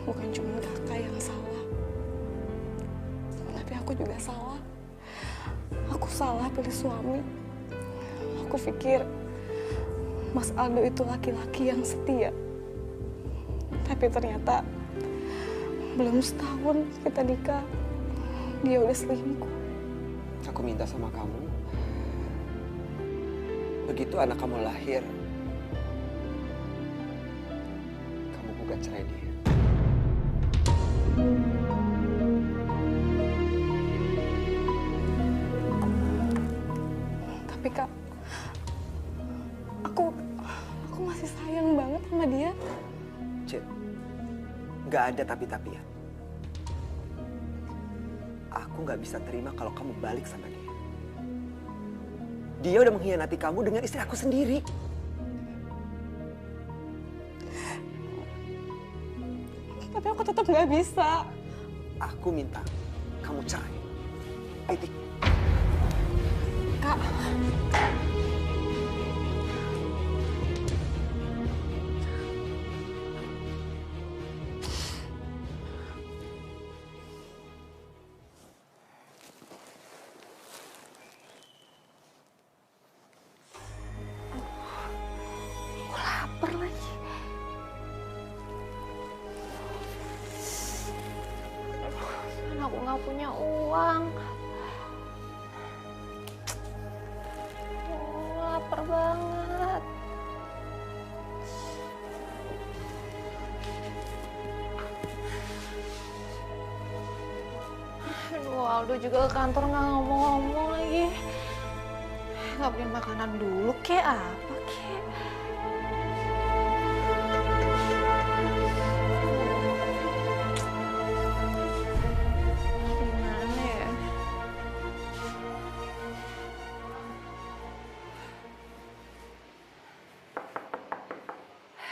bukan cuma kakak yang salah. Tapi aku juga salah. Aku salah pilih suami. Aku pikir Mas Aldo itu laki-laki yang setia. Tapi ternyata belum setahun kita nikah, dia udah selingkuh. Aku minta sama kamu, begitu anak kamu lahir, kamu gugat cerai dia. Tapi Kak, aku masih sayang banget sama dia. Cid, nggak ada tapi-tapian. Aku nggak bisa terima kalau kamu balik sama dia. Dia udah mengkhianati kamu dengan istri aku sendiri. Tapi aku tetap nggak bisa. Aku minta kamu cerai. Titik. Kak, Lapar lagi. Kan aku nggak punya uang. Lapar banget. Aduh, Aldo juga ke kantor nggak ngomong-ngomong lagi. Nggak beliin makanan dulu, kek apa, kek? Gimana ya?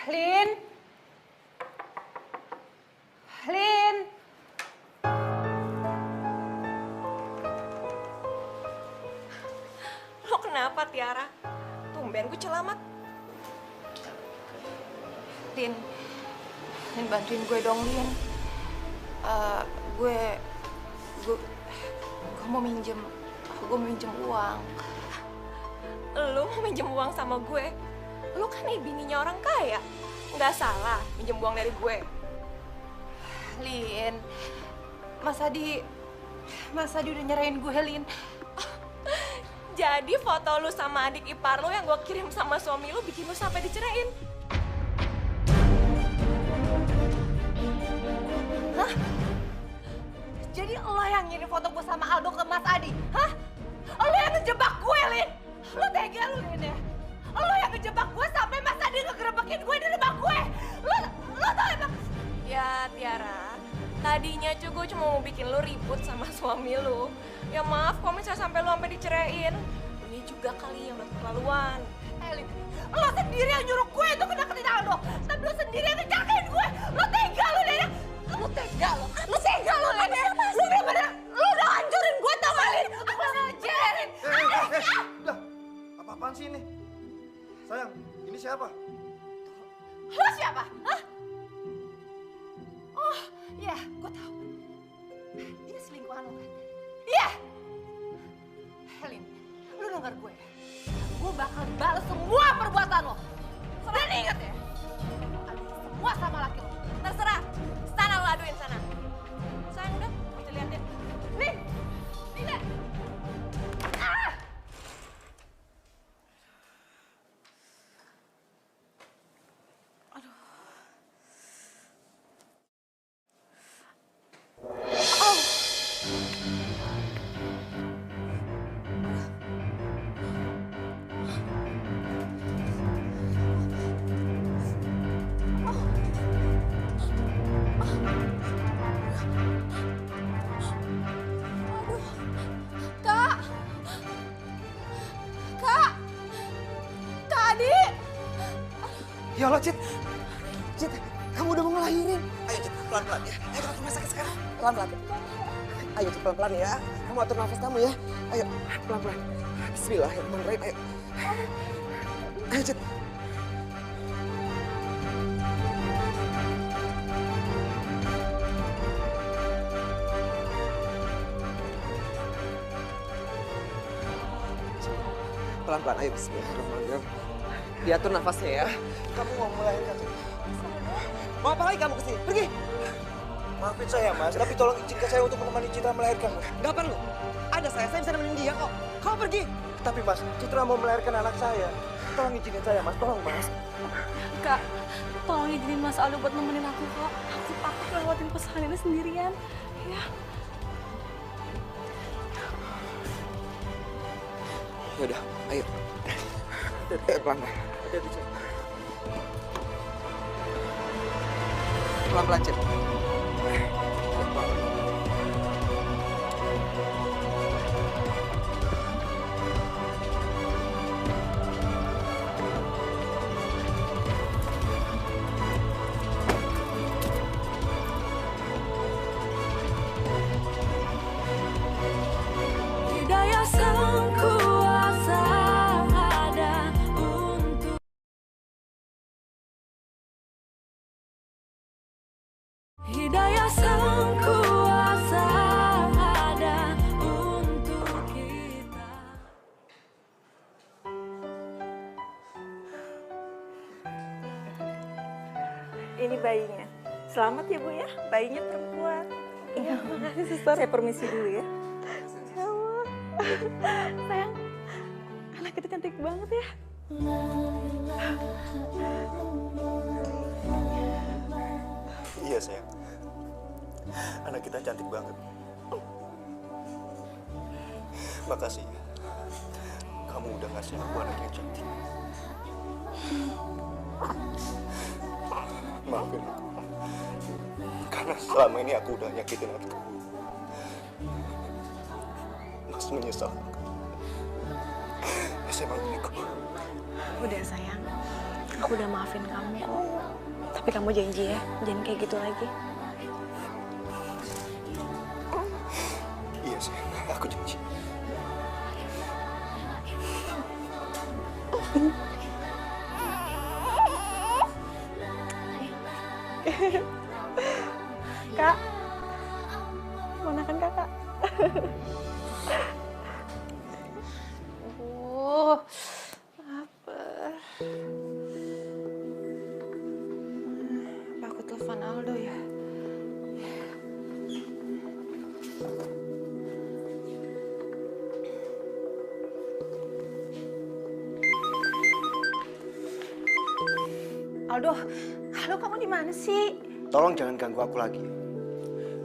Lin? Lin? Lo kenapa, Tiara? Tumben gue celamat. Lin bantuin gue dong, Lin. Gue mau minjem uang. Lo mau minjem uang sama gue? Lo kan bininya orang kaya. Nggak salah minjem uang dari gue. Lin, Mas Adi udah nyerahin gue, Lin. Jadi foto lu sama adik ipar lu yang gue kirim sama suami lu bikin lu sampai diceraiin. Hah? Jadi lo yang ngirim foto gue sama Aldo ke Mas Adi? Hah? Lo yang ngejebak gue, Lin? Lo tega lu, Lin, ya? Lo yang ngejebak gue sampai Mas Adi ngegerebekin gue di rumah gue. Lo tau emang? Ya Tiara, tadinya gue cuma mau bikin lu ribut sama suami lu. Ya maaf kalau misalnya sampai lu sampai diceraiin. Ini juga kali yang udah keterlaluan. Lin, lo sendiri yang nyuruh gue untuk ngedeketin Aldo. Tapi lo sendiri yang ngejagain gue. Lo tega lo, Lin. Lo tega lo, Lin. siapa? Hah? Oh, iya, gue tahu. Dia selingkuhan lo kan? Iya. Helin, lu denger gue ya. Gue bakal balas semua perbuatan lo. Dan ingat ya, aduin semua sama laki lo. Terserah, sana lo aduin sana. Sayang udah, kita liatin. Nih, lihat. Ah! Kak! Kak! Kak Adi! Ya Allah, Cit. Cit, kamu udah mau ngelahirin. Ayo, Cit, pelan-pelan ya. Ayo kita ke rumah sakit sekarang. Pelan-pelan. Ayo, Cit, pelan-pelan ya. Kamu atur nafas kamu ya. Ayo, pelan-pelan. Bismillahirrahmanirrahim. Ayo. Ayo, Cit. Pelan-pelan, ayo. Bismillahirrahmanirrahim. Diatur nafasnya ya. Kamu mau melahirkan. Mau apa lagi kamu kesini? Pergi. Maafin saya, Mas. Tapi tolong izinkan saya untuk menemani Citra melahirkan, Mas. Gak perlu. Ada saya bisa nemenin dia kok. Kamu pergi. Tapi, Mas, Citra mau melahirkan anak saya. Tolong izinin saya, Mas. Tolong, Mas. Kak, tolong izinin Mas Aldo buat nemenin aku, Kak. Aku takut lewatin pesan ini sendirian. Ya. Yaudah, ayo. Pelan-pelan. Hati-hati, Citra. Pelan-pelan, Cit. Hidayah sang kuasa ada untuk Hidayah sang kuasa ada untuk kita. Ini bayinya. Selamat ya Bu ya, bayinya perempuan. Iya, makasih suster. Saya permisi dulu ya. Sayang, anak itu cantik banget ya. Iya, sayang. Anak kita cantik banget. Makasih ya. Kamu udah ngasih aku anak yang cantik. Maafin aku. Karena selama ini aku udah nyakitin hati kamu. Mas menyesal. Assalamualaikum. Udah sayang, aku udah maafin kamu kok. Tapi kamu janji ya, jangan kayak gitu lagi. Iya, sayang. Aku janji. Kak, ponakan kakak. Lapar. Apa aku telepon Aldo ya? Aldo, halo, kamu di mana sih? Tolong jangan ganggu aku lagi.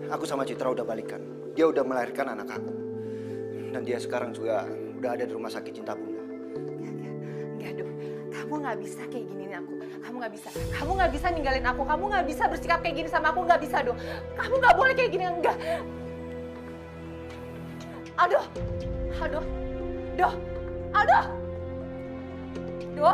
Aku sama Citra udah balikan. Dia udah melahirkan anak aku. Dan dia sekarang juga udah ada di rumah sakit Cinta Bunda. Enggak, Do. Kamu nggak bisa kayak giniin aku. Kamu nggak bisa. Kamu nggak bisa ninggalin aku. Kamu nggak bisa bersikap kayak gini sama aku. Nggak bisa, Do. Kamu nggak boleh kayak gini. Enggak. Aldo. Aldo. Do. Aldo. Do.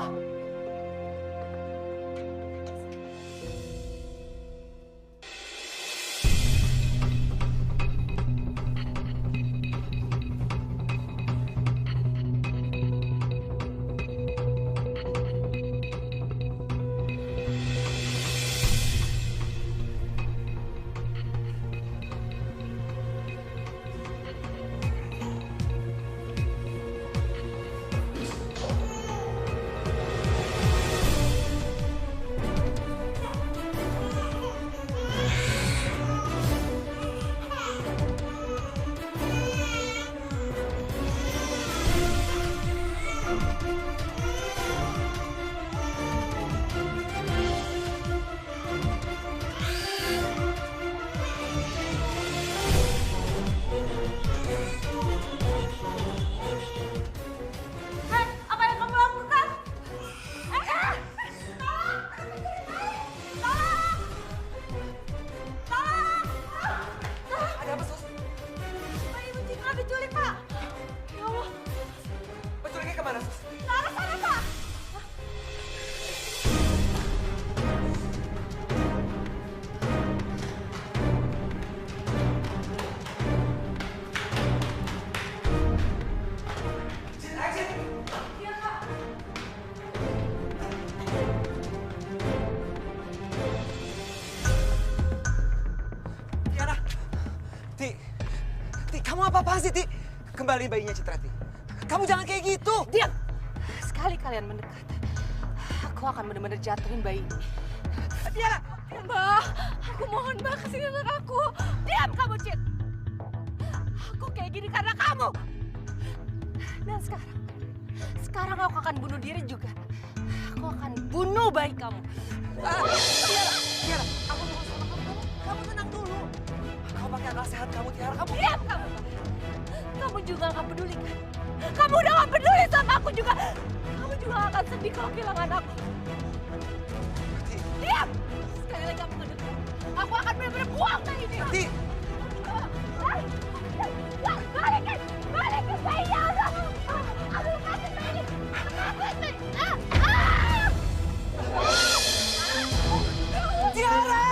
Ti, kamu apa-apaan sih, Ti? Kembali bayinya Citra, Ti. Kamu jangan kayak gitu. Diam! Sekali kalian mendekat, aku akan benar-benar jatuhin bayi ini. Tiara! Mbak, aku mohon Mbak, kasih anak aku. Diam kamu, Cit! Aku kayak gini karena kamu. Dan sekarang aku akan bunuh diri juga. Aku akan bunuh bayi kamu. Tiara, aku mau sama kamu. Kamu tenang dulu. Kamu pakai akal sehat kamu, Tiara. Kamu Diam kamu! Kamu juga gak peduli kan? Kamu udah gak peduli sama aku juga. Kamu juga akan sedih kalau kehilangan aku. Diam! Sekali lagi kamu ngedekat, aku akan benar-benar buang bayi ini. Ti! Balikin! Balikin bayinya! Aku kasih bayi! Tiara!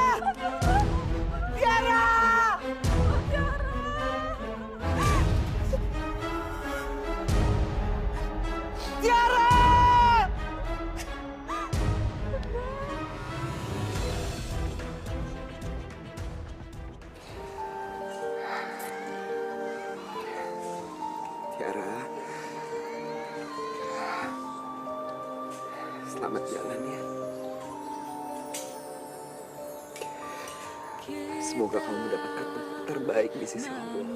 Tiara! Tiara! Tiara. Selamat jalan ya. Semoga kamu mendapatkan tempat terbaik di sisi Allah.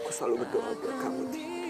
Aku selalu berdoa buat kamu, Ti.